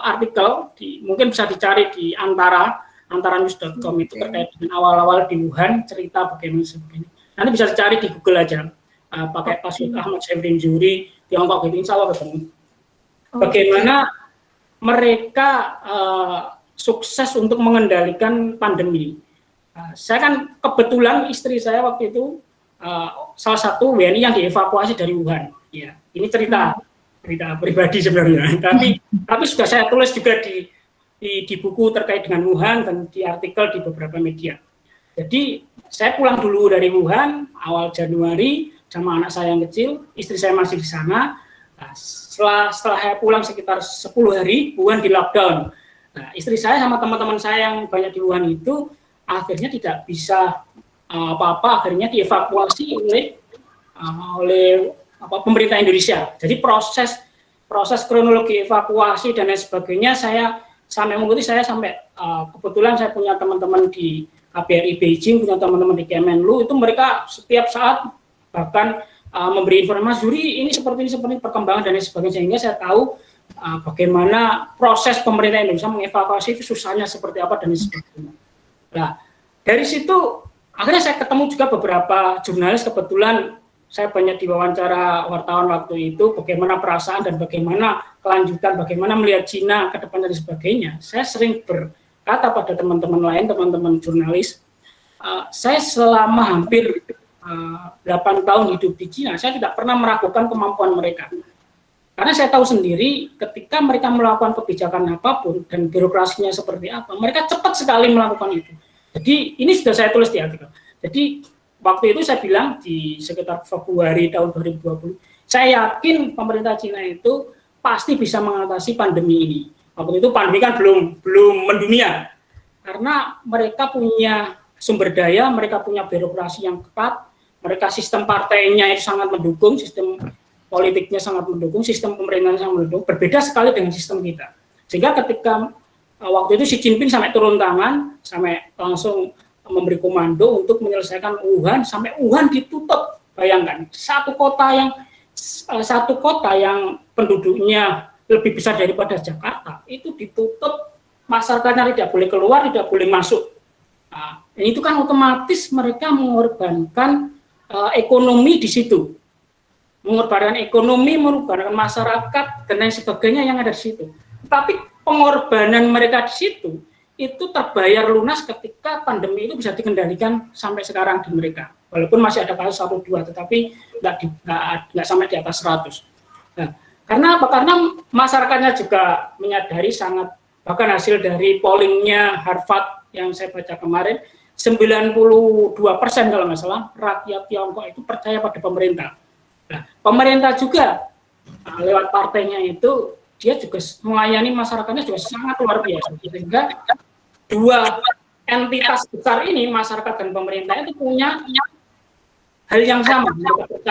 artikel, mungkin bisa dicari di antaranews.com itu terkait dengan awal-awal di Wuhan, cerita bagaimana sebagainya. Nanti bisa dicari di Google aja, pakai password Ahmad Syafrin Juri, Tiongkok gitu, insya Allah ketemu. Bagaimana mereka sukses untuk mengendalikan pandemi. Saya kan kebetulan istri saya waktu itu salah satu WNI yang dievakuasi dari Wuhan. Ya, ini cerita pribadi sebenarnya. Tapi sudah saya tulis juga di buku terkait dengan Wuhan dan di artikel di beberapa media. Jadi saya pulang dulu dari Wuhan awal Januari sama anak saya yang kecil, istri saya masih di sana. Nah, setelah saya pulang sekitar 10 hari, Wuhan di lockdown. Nah, istri saya sama teman-teman saya yang banyak di Wuhan itu akhirnya tidak bisa apa-apa, akhirnya dievakuasi oleh pemerintah Indonesia. Jadi proses kronologi evakuasi dan lain sebagainya saya sampai kebetulan saya punya teman-teman di KBRI Beijing, punya teman-teman di Kemenlu, itu mereka setiap saat bahkan memberi informasi, Zuri ini seperti perkembangan dan lain sebagainya, sehingga saya tahu bagaimana proses pemerintah Indonesia mengevakuasi itu susahnya seperti apa dan lain sebagainya. Nah, dari situ akhirnya saya ketemu juga beberapa jurnalis, kebetulan saya banyak diwawancara wartawan waktu itu, bagaimana perasaan dan bagaimana kelanjutan, bagaimana melihat Cina ke depan dan sebagainya. Saya sering berkata pada teman-teman lain, teman-teman jurnalis, saya selama hampir 8 tahun hidup di Cina, saya tidak pernah meragukan kemampuan mereka. Karena saya tahu sendiri ketika mereka melakukan kebijakan apapun dan birokrasinya seperti apa, mereka cepat sekali melakukan itu. Jadi ini sudah saya tulis di artikel. Jadi waktu itu saya bilang di sekitar Februari tahun 2020, saya yakin pemerintah Cina itu pasti bisa mengatasi pandemi ini. Waktu itu pandemi kan belum mendunia, karena mereka punya sumber daya, mereka punya birokrasi yang ketat, mereka sistem partainya itu sangat mendukung, sistem politiknya sangat mendukung, sistem pemerintahan sangat mendukung, berbeda sekali dengan sistem kita. Sehingga ketika waktu itu Xi Jinping sampai turun tangan, sampai langsung memberi komando untuk menyelesaikan Wuhan, sampai Wuhan ditutup. Bayangkan, satu kota yang penduduknya lebih besar daripada Jakarta, itu ditutup, masyarakatnya tidak boleh keluar, tidak boleh masuk. Nah, itu kan otomatis mereka mengorbankan ekonomi di situ. Mengorbankan ekonomi, mengorbankan masyarakat, dan lain sebagainya yang ada di situ. Tapi pengorbanan mereka di situ itu terbayar lunas ketika pandemi itu bisa dikendalikan sampai sekarang di mereka. Walaupun masih ada kasus 1-2, tetapi nggak sampai di atas 100. Nah, karena apa? Karena masyarakatnya juga menyadari sangat, bahkan hasil dari pollingnya Harvard yang saya baca kemarin, 92% kalau nggak salah, rakyat Tiongkok itu percaya pada pemerintah. Nah, pemerintah juga lewat partainya itu, dia juga melayani masyarakatnya juga sangat luar biasa. Sehingga dua entitas besar ini, masyarakat dan pemerintah, itu punya hal yang sama,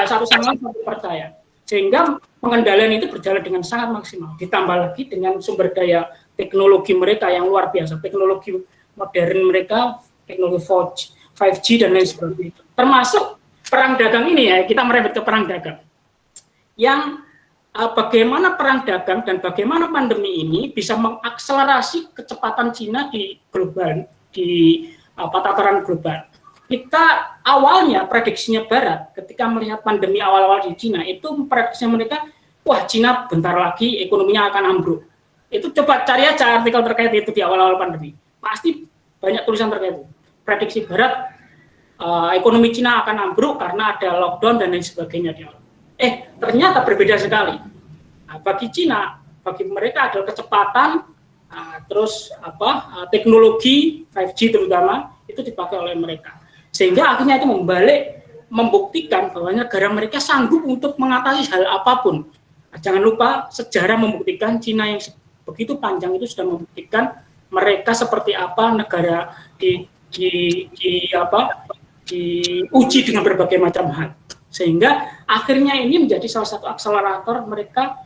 satu sama lain percaya. Sehingga pengendalian itu berjalan dengan sangat maksimal. Ditambah lagi dengan sumber daya teknologi mereka yang luar biasa, teknologi modern mereka, teknologi 5G dan lain sebagainya. Termasuk perang dagang ini ya, kita merembet ke perang dagang. Yang bagaimana perang dagang dan bagaimana pandemi ini bisa mengakselerasi kecepatan Cina di global, di tataran global. Kita awalnya prediksinya Barat ketika melihat pandemi awal-awal di Cina itu prediksinya mereka, wah Cina bentar lagi ekonominya akan ambruk. Itu coba cari aja artikel terkait itu di awal-awal pandemi. Pasti banyak tulisan terkait itu. Prediksi Barat, ekonomi Cina akan ambruk karena ada lockdown dan lain sebagainya di awal. Ternyata berbeda sekali. Nah, bagi Cina, bagi mereka adalah kecepatan, teknologi 5G terutama itu dipakai oleh mereka. Sehingga akhirnya itu membalik membuktikan bahwa negara mereka sanggup untuk mengatasi hal apapun. Jangan lupa sejarah membuktikan Cina yang begitu panjang itu sudah membuktikan mereka seperti apa negara diuji dengan berbagai macam hal. Sehingga akhirnya ini menjadi salah satu akselerator mereka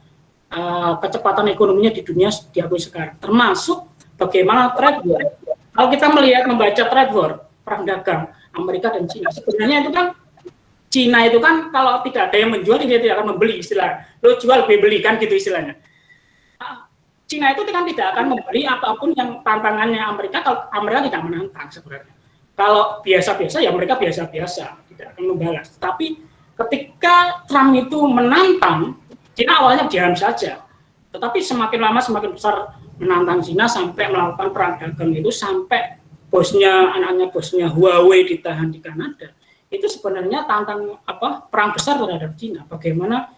kecepatan ekonominya di dunia diakui sekarang. Termasuk bagaimana trade war. Kalau kita membaca trade war, perang dagang Amerika dan Cina, sebenarnya itu kan Cina itu kan kalau tidak ada yang menjual dia tidak akan membeli, istilah lo jual gue beli kan gitu istilahnya. Cina itu kan tidak akan membeli apapun yang tantangannya Amerika kalau Amerika tidak menantang sebenarnya. Kalau biasa-biasa ya mereka biasa-biasa tidak akan membalas. Tapi ketika Trump itu menantang, Cina awalnya diam saja. Tetapi semakin lama semakin besar menantang Cina sampai melakukan perang dagang itu sampai anaknya bosnya Huawei ditahan di Kanada. Itu sebenarnya perang besar terhadap Cina. Bagaimana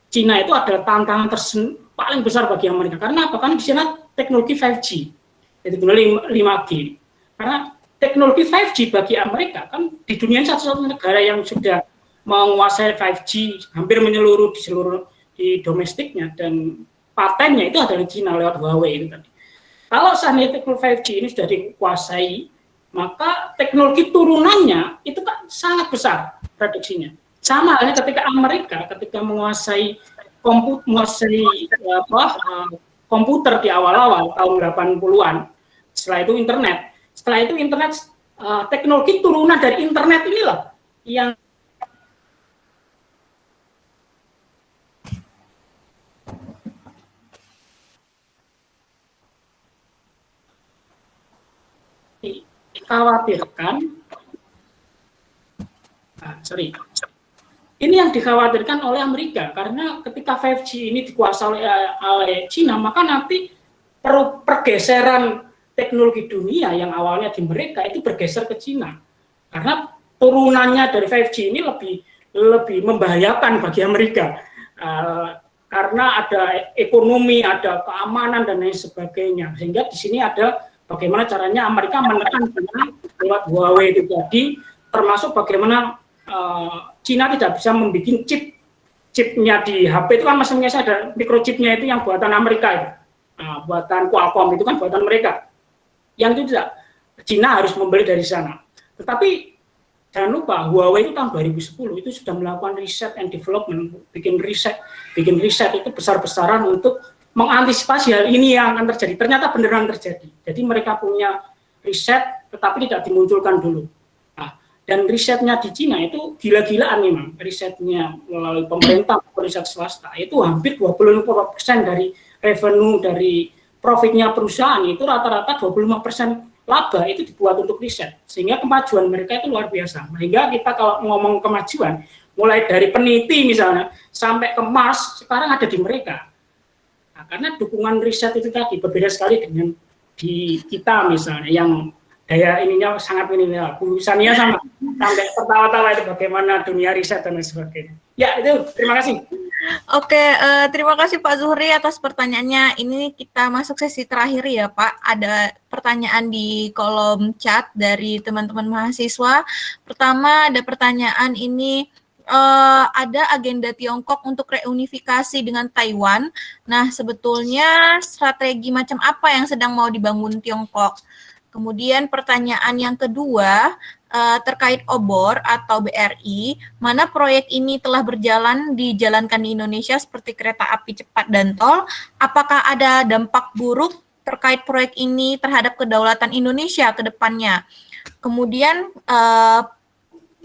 Cina itu adalah tantangan paling besar bagi Amerika. Karena apa? Karena di sana teknologi 5G, jadi 5G. Karena teknologi 5G bagi Amerika kan di dunia satu-satunya negara yang sudah menguasai 5G hampir menyeluruh di domestiknya dan patennya itu adalah Cina lewat Huawei itu tadi. Kalau seandainya teknologi 5G ini sudah dikuasai, maka teknologi turunannya itu kan sangat besar prediksinya. Sama halnya ketika Amerika menguasai komputer di awal-awal tahun 80-an, setelah itu internet, teknologi turunan dari internet inilah yang dikhawatirkan. Ini yang dikhawatirkan oleh Amerika karena ketika 5G ini dikuasai oleh Cina, maka nanti pergeseran teknologi dunia yang awalnya di mereka itu bergeser ke Cina. Karena turunannya dari 5G ini lebih membahayakan bagi Amerika. Karena ada ekonomi, ada keamanan dan lain sebagainya. Sehingga di sini ada bagaimana caranya Amerika menekan Cina lewat Huawei itu tadi, termasuk bagaimana Cina tidak bisa membuat chipnya di HP itu kan masing-masing ada microchipnya itu yang buatan Amerika itu, buatan Qualcomm itu kan buatan mereka. Yang itu tidak, Cina harus membeli dari sana. Tetapi jangan lupa Huawei itu tahun 2010 itu sudah melakukan riset and development, bikin riset itu besar-besaran untuk mengantisipasi hal ini yang akan terjadi. Ternyata beneran terjadi. Jadi mereka punya riset tetapi tidak dimunculkan dulu. Dan risetnya di Cina itu gila-gilaan memang, risetnya melalui pemerintah, riset swasta, itu hampir 25% dari revenue, dari profitnya perusahaan, itu rata-rata 25% laba itu dibuat untuk riset. Sehingga kemajuan mereka itu luar biasa. Sehingga kita kalau ngomong kemajuan, mulai dari peneliti misalnya, sampai ke Mars, sekarang ada di mereka. Nah, karena dukungan riset itu tadi berbeda sekali dengan di kita misalnya, yang daya ininya sangat minimal. Bu Sania sampai tertawa-tawa itu bagaimana dunia riset dan lain sebagainya. Ya, itu terima kasih. Oke, terima kasih Pak Zuhri atas pertanyaannya. Ini kita masuk sesi terakhir ya Pak. Ada pertanyaan di kolom chat dari teman-teman mahasiswa. Pertama ada pertanyaan ini, ada agenda Tiongkok untuk reunifikasi dengan Taiwan. Nah, sebetulnya strategi macam apa yang sedang mau dibangun Tiongkok? Kemudian pertanyaan yang kedua, terkait obor atau BRI, mana proyek ini telah berjalan dijalankan di Indonesia seperti kereta api cepat dan tol, apakah ada dampak buruk terkait proyek ini terhadap kedaulatan Indonesia ke depannya? Kemudian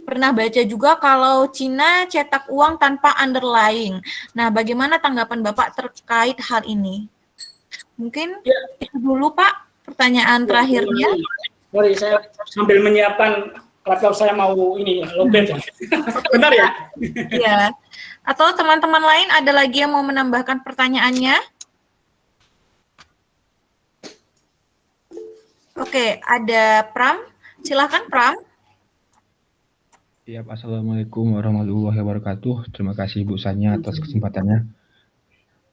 pernah baca juga kalau Cina cetak uang tanpa underlying. Nah, bagaimana tanggapan Bapak terkait hal ini? Mungkin itu dulu Pak. Pertanyaan terakhirnya. Sorry, saya sambil menyiapkan laptop saya mau ini lobet ya. Bentar ya. Iya. Atau teman-teman lain ada lagi yang mau menambahkan pertanyaannya? Oke, ada Pram. Silakan Pram. Ya, Assalamualaikum warahmatullahi wabarakatuh. Terima kasih Bu Sania atas kesempatannya.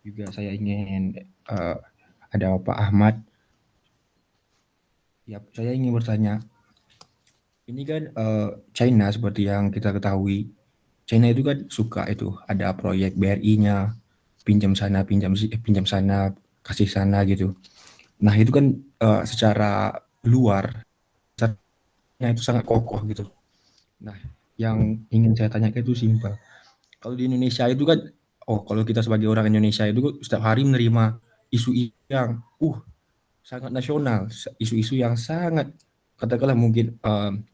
Juga saya ingin ada Pak Ahmad. Ya, saya ingin bertanya, Ini kan China seperti yang kita ketahui, China itu kan suka itu ada proyek BRI-nya, pinjam sana, pinjam sana, kasih sana gitu. Nah itu kan secara luar, caranya itu sangat kokoh gitu. Nah yang ingin saya tanyakan itu simpel. Kalau di Indonesia itu kan, kalau kita sebagai orang Indonesia itu setiap hari menerima isu yang sangat nasional, isu-isu yang sangat katakanlah mungkin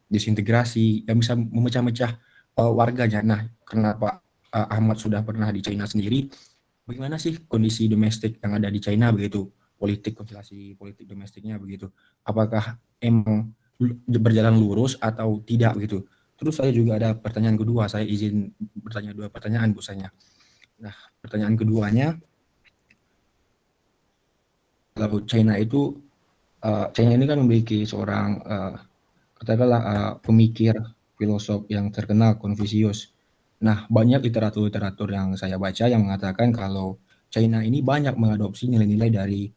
disintegrasi yang bisa memecah-mecah warganya. Nah, karena Pak Ahmad sudah pernah di China sendiri, bagaimana sih kondisi domestik yang ada di China begitu, konstelasi politik domestiknya begitu? Apakah emang berjalan lurus atau tidak begitu? Terus saya juga ada pertanyaan kedua, saya izin bertanya 2 pertanyaan Bu Sanya. Nah, pertanyaan keduanya, kalau China ini kan memiliki seorang katakanlah pemikir filosof yang terkenal, Konfusius. Nah, banyak literatur-literatur yang saya baca yang mengatakan kalau China ini banyak mengadopsi nilai-nilai dari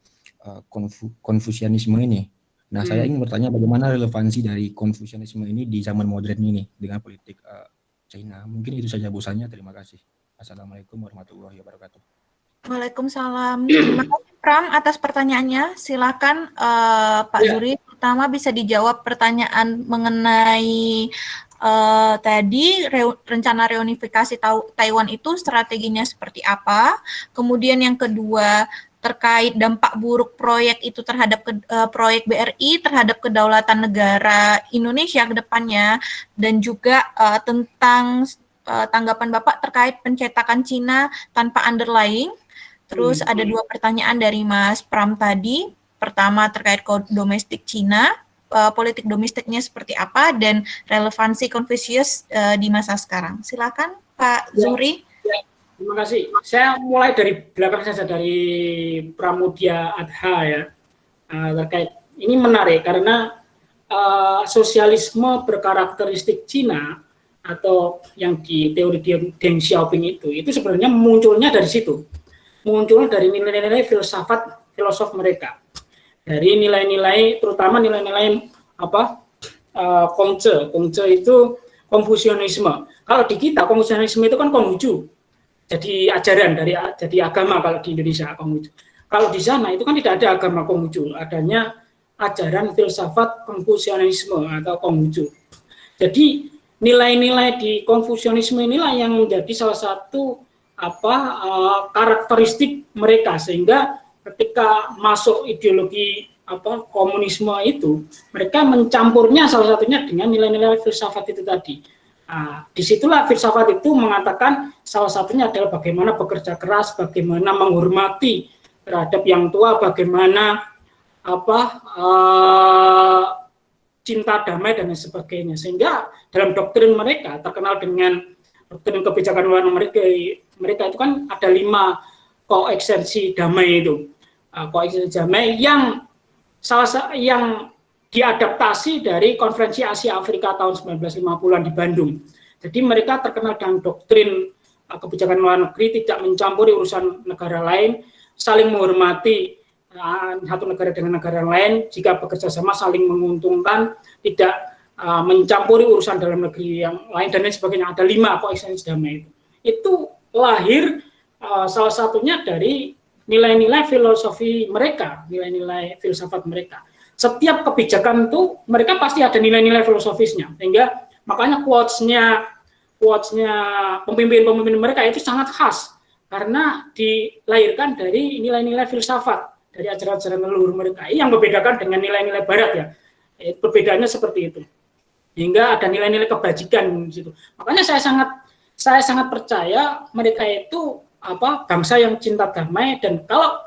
Konfusianisme ini. Nah, saya ingin bertanya bagaimana relevansi dari Konfusianisme ini di zaman modern ini dengan politik China. Mungkin itu saja Bu Sanya. Terima kasih. Assalamualaikum warahmatullahi wabarakatuh. Waalaikumsalam. Terima kasih Pram atas pertanyaannya. Silakan Pak Zuri, pertama bisa dijawab pertanyaan mengenai tadi rencana reunifikasi Taiwan itu strateginya seperti apa. Kemudian yang kedua terkait dampak buruk proyek itu terhadap proyek BRI terhadap kedaulatan negara Indonesia ke depannya, dan juga tentang tanggapan Bapak terkait pencetakan Cina tanpa underlying. Terus ada 2 pertanyaan dari Mas Pram tadi. Pertama terkait domestik Cina, politik domestiknya seperti apa, dan relevansi Confucius di masa sekarang. Silakan Pak Zuri. Terima kasih. Saya mulai dari belakang saja, dari Pramudia Adha ya. Terkait ini menarik karena sosialisme berkarakteristik Cina atau yang di teori Deng Xiaoping itu sebenarnya munculnya dari situ. Muncul dari nilai-nilai filosof mereka. Dari nilai-nilai, terutama nilai-nilai Kongce. Kongce itu Konfusianisme. Kalau di kita Konfusianisme itu kan Konghucu. Jadi ajaran jadi agama kalau di Indonesia Konghucu. Kalau di sana itu kan tidak ada agama Konghucu, adanya ajaran filsafat Konfusianisme atau Konghucu. Jadi nilai-nilai di Konfusianisme inilah yang menjadi salah satu karakteristik mereka, sehingga ketika masuk ideologi komunisme itu mereka mencampurnya salah satunya dengan nilai-nilai filsafat itu tadi. Disitulah filsafat itu mengatakan salah satunya adalah bagaimana bekerja keras, bagaimana menghormati terhadap yang tua, bagaimana cinta damai dan sebagainya. Sehingga dalam doktrin mereka terkenal dengan doktrin kebijakan luar mereka itu kan ada 5 koeksistensi damai itu. Koeksistensi damai yang yang diadaptasi dari Konferensi Asia Afrika tahun 1950-an di Bandung. Jadi mereka terkenal dengan doktrin kebijakan luar negeri, tidak mencampuri urusan negara lain, saling menghormati satu negara dengan negara lain, jika bekerja sama saling menguntungkan, tidak mencampuri urusan dalam negeri yang lain dan lain sebagainya. Ada 5 koeksistensi damai itu. Itu lahir salah satunya dari nilai-nilai filosofi mereka, nilai-nilai filsafat mereka. Setiap kebijakan itu mereka pasti ada nilai-nilai filosofisnya, sehingga makanya quotes-nya pemimpin-pemimpin mereka itu sangat khas karena dilahirkan dari nilai-nilai filsafat dari ajaran-ajaran leluhur mereka. Ini yang membedakan dengan nilai-nilai barat ya. Perbedaannya seperti itu. Hingga ada nilai-nilai kebajikan di situ. Makanya saya sangat percaya mereka itu bangsa yang cinta damai, dan kalau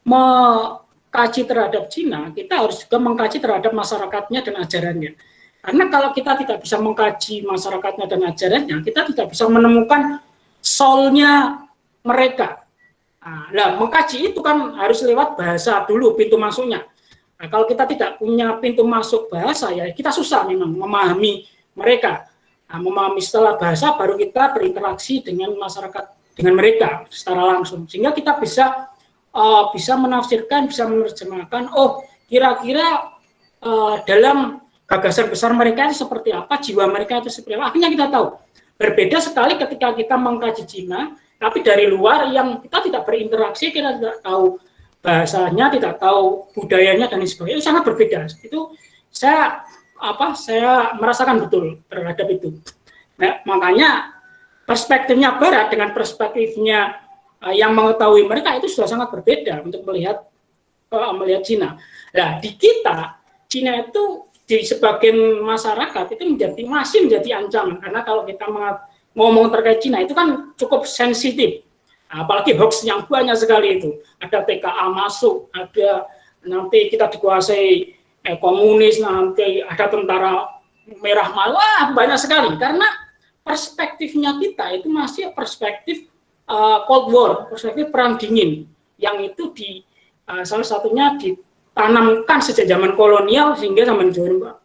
mengkaji terhadap Cina, kita harus juga mengkaji terhadap masyarakatnya dan ajarannya. Karena kalau kita tidak bisa mengkaji masyarakatnya dan ajarannya, kita tidak bisa menemukan soul-nya mereka. Nah, mengkaji itu kan harus lewat bahasa dulu, pintu masuknya. Nah, kalau kita tidak punya pintu masuk bahasa, ya kita susah memang memahami mereka. Memahami setelah bahasa, baru kita berinteraksi dengan masyarakat, dengan mereka secara langsung. Sehingga kita bisa menafsirkan, bisa menerjemahkan, kira-kira dalam gagasan besar mereka itu seperti apa, jiwa mereka itu seperti apa. Akhirnya kita tahu. Berbeda sekali ketika kita mengkaji Cina, tapi dari luar yang kita tidak berinteraksi, kita tidak tahu bahasanya, tidak tahu budayanya dan sebagainya, itu sangat berbeda. Itu saya merasakan betul terhadap itu. Nah, makanya perspektifnya Barat dengan perspektifnya yang mengetahui mereka itu sudah sangat berbeda untuk melihat Cina. Nah, di kita Cina itu di sebagian masyarakat itu masih menjadi ancaman, karena kalau kita ngomong terkait Cina itu kan cukup sensitif, apalagi hoax yang banyak sekali itu. Ada TKA masuk, ada nanti kita dikuasai komunis, nanti ada tentara merah malah banyak sekali, karena perspektifnya kita itu masih perspektif Cold War, perspektif perang dingin, yang itu salah satunya ditanamkan sejak zaman kolonial sehingga zaman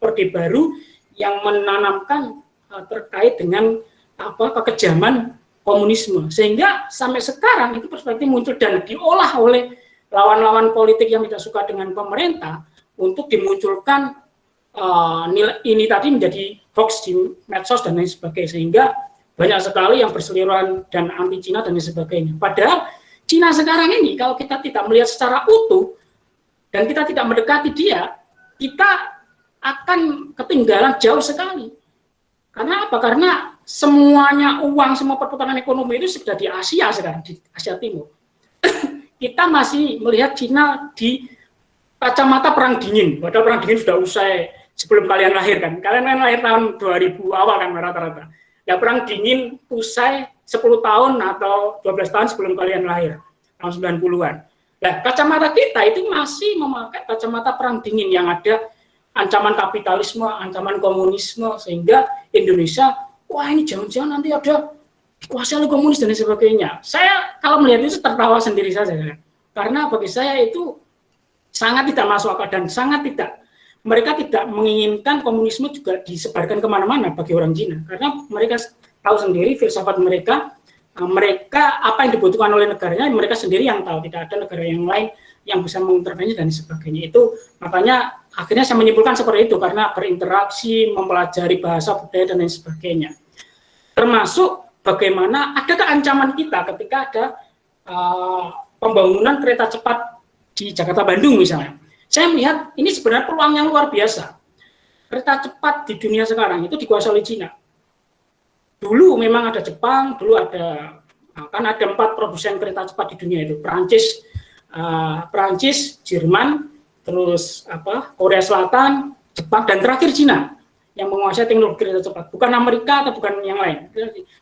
Orde Baru yang menanamkan terkait dengan kekejaman komunisme, sehingga sampai sekarang itu perspektif muncul dan diolah oleh lawan-lawan politik yang tidak suka dengan pemerintah untuk dimunculkan nilai ini tadi menjadi hoax di medsos dan lain sebagainya, sehingga banyak sekali yang berseliweran dan anti Cina dan lain sebagainya. Padahal Cina sekarang ini kalau kita tidak melihat secara utuh dan kita tidak mendekati dia, kita akan ketinggalan jauh sekali. Karena apa? Karena semuanya uang, semua perputaran ekonomi itu sudah di Asia sekarang, di Asia Timur. Kita masih melihat Cina di kacamata perang dingin. Padahal perang dingin sudah usai sebelum kalian lahir kan. Kalian lahir tahun 2000 awal kan rata-rata. Ya perang dingin usai 10 tahun atau 12 tahun sebelum kalian lahir, tahun 90-an. Nah, kacamata kita itu masih memakai kacamata perang dingin yang ada ancaman kapitalisme, ancaman komunisme, sehingga Indonesia, wah ini jangan-jangan nanti ada dikuasai oleh komunis dan sebagainya. Saya kalau melihat itu tertawa sendiri saja, karena bagi saya itu sangat tidak masuk akal dan sangat tidak. Mereka tidak menginginkan komunisme juga disebarkan kemana-mana bagi orang Cina, karena mereka tahu sendiri filsafat mereka apa yang dibutuhkan oleh negaranya, mereka sendiri yang tahu, tidak ada negara yang lain yang bisa mengintervensi dan sebagainya. Itu makanya akhirnya saya menyimpulkan seperti itu, karena berinteraksi, mempelajari bahasa, budaya dan lain sebagainya. Termasuk bagaimana adakah ancaman kita ketika ada pembangunan kereta cepat di Jakarta Bandung misalnya. Saya melihat ini sebenarnya peluang yang luar biasa. Kereta cepat di dunia sekarang itu dikuasai oleh Cina. Dulu memang ada Jepang, dulu ada 4 produsen kereta cepat di dunia itu, Perancis, Jerman, terus Korea Selatan, Jepang, dan terakhir Cina yang menguasai teknologi kereta cepat. Bukan Amerika atau bukan yang lain.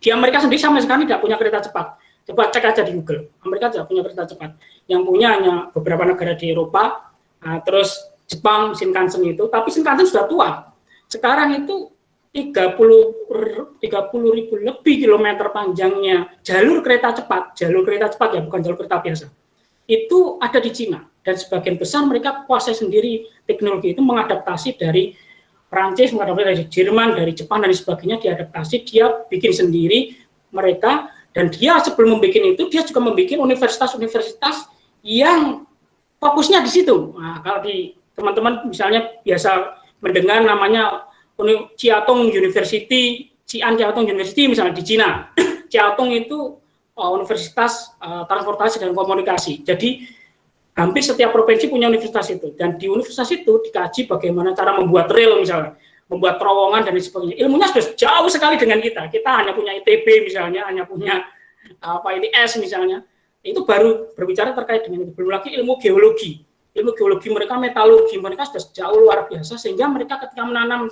Di Amerika sendiri sampai sekarang tidak punya kereta cepat. Coba cek aja di Google. Amerika tidak punya kereta cepat. Yang punya hanya beberapa negara di Eropa, terus Jepang, Shinkansen itu. Tapi Shinkansen sudah tua. Sekarang itu 30.000 lebih kilometer panjangnya jalur kereta cepat ya, bukan jalur kereta biasa. Itu ada di Cina, dan sebagian besar mereka kuasai sendiri teknologi itu, mengadaptasi dari Prancis, mengadaptasi dari Jerman, dari Jepang dan sebagainya, diadaptasi, dia bikin sendiri mereka, dan dia sebelum membuat itu dia juga membuat universitas-universitas yang fokusnya di situ. Nah, kalau di teman-teman misalnya biasa mendengar namanya Chiatong University, Xi'an Chiatong University misalnya di Cina. Chiatong itu universitas transportasi dan komunikasi. Jadi hampir setiap provinsi punya universitas itu, dan di universitas itu dikaji bagaimana cara membuat rel misalnya, membuat terowongan dan sebagainya. Ilmunya sudah jauh sekali dengan kita. Kita hanya punya ITB misalnya, hanya punya ITS misalnya. Itu baru berbicara terkait dengan itu. Belum lagi ilmu geologi. Ilmu geologi mereka, metalurgi mereka sudah jauh luar biasa, sehingga mereka ketika menanam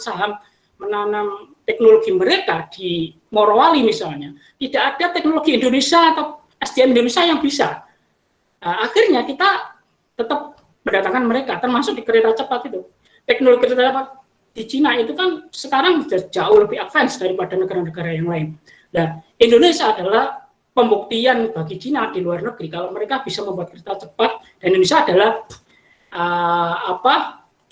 teknologi mereka di Morowali misalnya, tidak ada teknologi Indonesia atau SDM Indonesia yang bisa. Akhirnya kita tetap mendatangkan mereka, termasuk di kereta cepat itu. Teknologi kereta cepat di Cina itu kan sekarang sudah jauh lebih advance daripada negara-negara yang lain. Nah, Indonesia adalah pembuktian bagi Cina di luar negeri kalau mereka bisa membuat kereta cepat, dan Indonesia adalah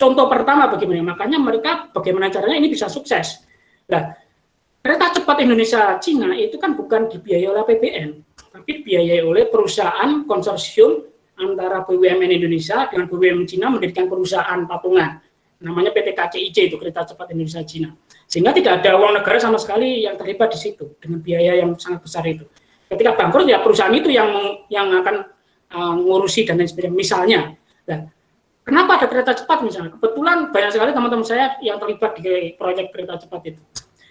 contoh pertama bagaimana. Makanya mereka bagaimana caranya ini bisa sukses. Nah, kereta cepat Indonesia Cina itu kan bukan dibiayai oleh APBN, tapi dibiayai oleh perusahaan konsorsium antara BUMN Indonesia dengan BUMN Cina, mendirikan perusahaan patungan. namanya PT KCIC, itu kereta cepat Indonesia Cina. Sehingga tidak ada uang negara sama sekali yang terlibat di situ dengan biaya yang sangat besar itu. Ketika bangkrut ya perusahaan itu yang akan ngurusi dan lain sebagainya. Misalnya, nah, kenapa ada kereta cepat misalnya? Kebetulan banyak sekali teman-teman saya yang terlibat di proyek kereta cepat itu.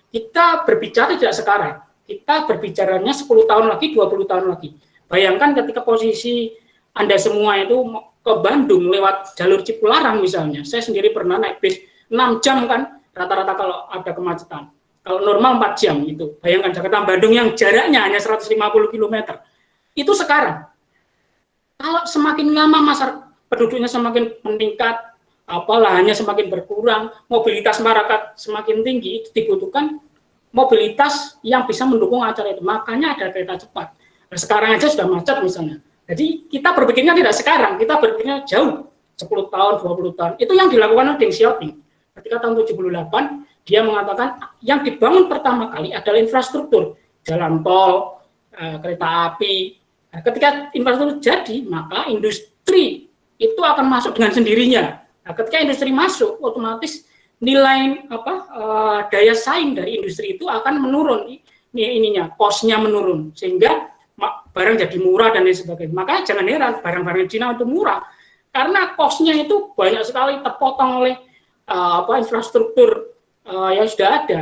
Kita berbicara tidak sekarang, kita berbicaranya 10 tahun lagi, 20 tahun lagi. Bayangkan ketika posisi Anda semua itu ke Bandung lewat jalur Cipularang misalnya, saya sendiri pernah naik bis 6 jam kan, rata-rata kalau ada kemacetan. Kalau normal 4 jam itu. Bayangkan Jakarta Bandung yang jaraknya hanya 150 km. Itu sekarang. Kalau semakin lama masa penduduknya semakin meningkat, lahannya semakin berkurang, mobilitas masyarakat semakin tinggi, itu dibutuhkan mobilitas yang bisa mendukung acara itu. Makanya ada kereta cepat. Nah, sekarang aja sudah macet misalnya. Jadi kita berpikirnya tidak sekarang, kita berpikirnya jauh, 10 tahun, 20 tahun. Itu yang dilakukan oleh Deng Xiaoping. Ketika tahun 78, dia mengatakan yang dibangun pertama kali adalah infrastruktur, jalan tol, kereta api. Nah, ketika infrastruktur jadi, maka industri itu akan masuk dengan sendirinya. Nah, ketika industri masuk, otomatis nilai daya saing dari industri itu akan menurun, cost-nya menurun, sehingga barang jadi murah dan lain sebagainya. Makanya jangan heran barang-barang Cina itu murah, karena cost-nya itu banyak sekali terpotong oleh infrastruktur yang sudah ada,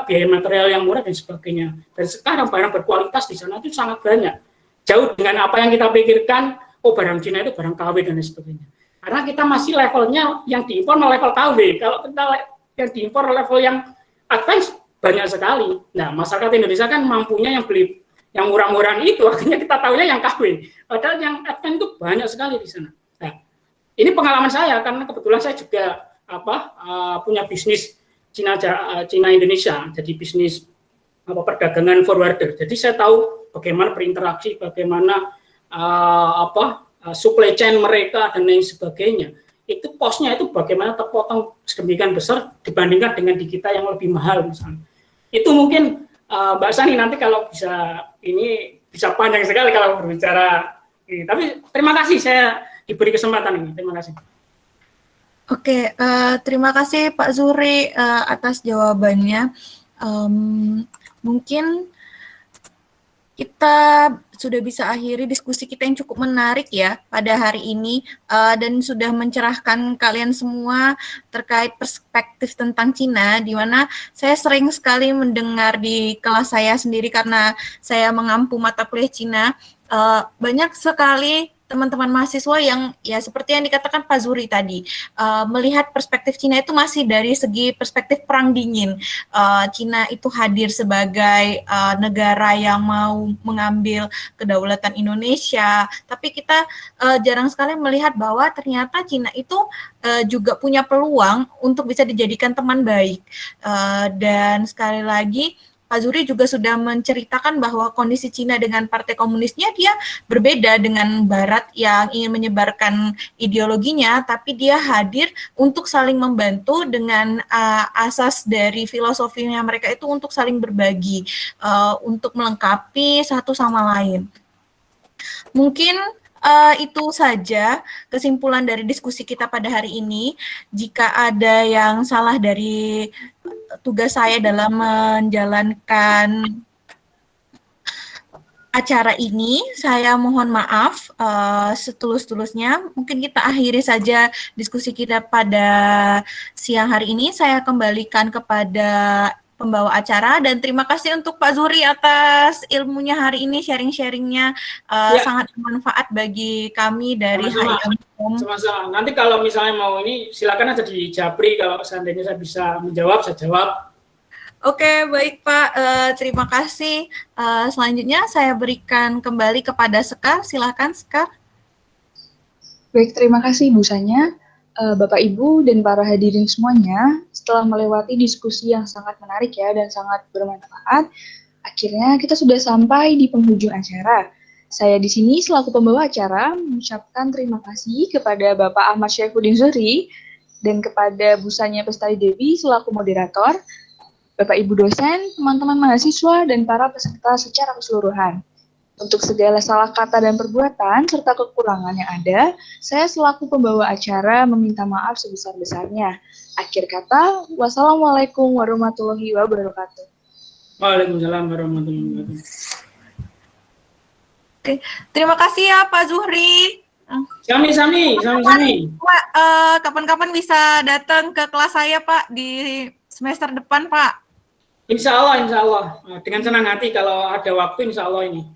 biaya material yang murah dan sebagainya. Dan sekarang barang berkualitas di sana itu sangat banyak, jauh dengan apa yang kita pikirkan. Barang Cina itu barang KW dan lain sebagainya. Karena kita masih levelnya yang diimpor level KW. Kalau kita yang diimpor level yang advance banyak sekali. Nah, masyarakat Indonesia kan mampunya yang beli yang murah-murahan itu, akhirnya kita tahunya yang KW. Padahal yang advance itu banyak sekali di sana. Nah, ini pengalaman saya karena kebetulan saya juga punya bisnis Cina Indonesia, jadi bisnis perdagangan forwarder. Jadi saya tahu bagaimana berinteraksi, bagaimana supply chain mereka dan lain sebagainya. Itu cost-nya itu bagaimana terpotong sedemikian besar dibandingkan dengan di kita yang lebih mahal misalnya. Itu mungkin Mbak Sani nanti kalau bisa panjang sekali kalau berbicara ini. Tapi terima kasih saya diberi kesempatan ini. Terima kasih. Oke, terima kasih Pak Zuhri atas jawabannya. Mungkin kita sudah bisa akhiri diskusi kita yang cukup menarik ya pada hari ini dan sudah mencerahkan kalian semua terkait perspektif tentang Cina, di mana saya sering sekali mendengar di kelas saya sendiri karena saya mengampu mata kuliah Cina, banyak sekali teman-teman mahasiswa yang ya seperti yang dikatakan Pak Zuhri tadi, melihat perspektif Cina itu masih dari segi perspektif perang dingin. Cina itu hadir sebagai negara yang mau mengambil kedaulatan Indonesia, tapi kita jarang sekali melihat bahwa ternyata Cina itu juga punya peluang untuk bisa dijadikan teman baik. Dan sekali lagi Pak Zuhri juga sudah menceritakan bahwa kondisi Cina dengan partai komunisnya dia berbeda dengan Barat yang ingin menyebarkan ideologinya, tapi dia hadir untuk saling membantu dengan asas dari filosofinya mereka itu untuk saling berbagi, untuk melengkapi satu sama lain. Mungkin itu saja kesimpulan dari diskusi kita pada hari ini. Jika ada yang salah dari tugas saya dalam menjalankan acara ini, saya mohon maaf setulus-tulusnya. Mungkin kita akhiri saja diskusi kita pada siang hari ini. Saya kembalikan kepada pembawa acara dan terima kasih untuk Pak Zuhri atas ilmunya hari ini, sharing-sharingnya sangat bermanfaat bagi kami dari HIM. Sama-sama. Nanti kalau misalnya mau ini silakan aja di Japri, kalau seandainya saya bisa menjawab, saya jawab. Oke, baik Pak. Terima kasih. Selanjutnya saya berikan kembali kepada Sekar. Silakan Sekar. Baik, terima kasih Bu Sanya. Bapak, Ibu, dan para hadirin semuanya, setelah melewati diskusi yang sangat menarik ya dan sangat bermanfaat, akhirnya kita sudah sampai di penghujung acara. Saya di sini selaku pembawa acara mengucapkan terima kasih kepada Bapak Ahmad Syaifuddin Zuhri dan kepada Bu Sanya Bestari Dewi selaku moderator, Bapak Ibu dosen, teman-teman mahasiswa, dan para peserta secara keseluruhan. Untuk segala salah kata dan perbuatan, serta kekurangan yang ada, saya selaku pembawa acara meminta maaf sebesar-besarnya. Akhir kata, wassalamualaikum warahmatullahi wabarakatuh. Waalaikumsalam warahmatullahi wabarakatuh. Oke, terima kasih ya Pak Zuhri. Sami. Pak, kapan-kapan bisa datang ke kelas saya Pak di semester depan Pak. Insya Allah. Dengan senang hati kalau ada waktu, insya Allah ini.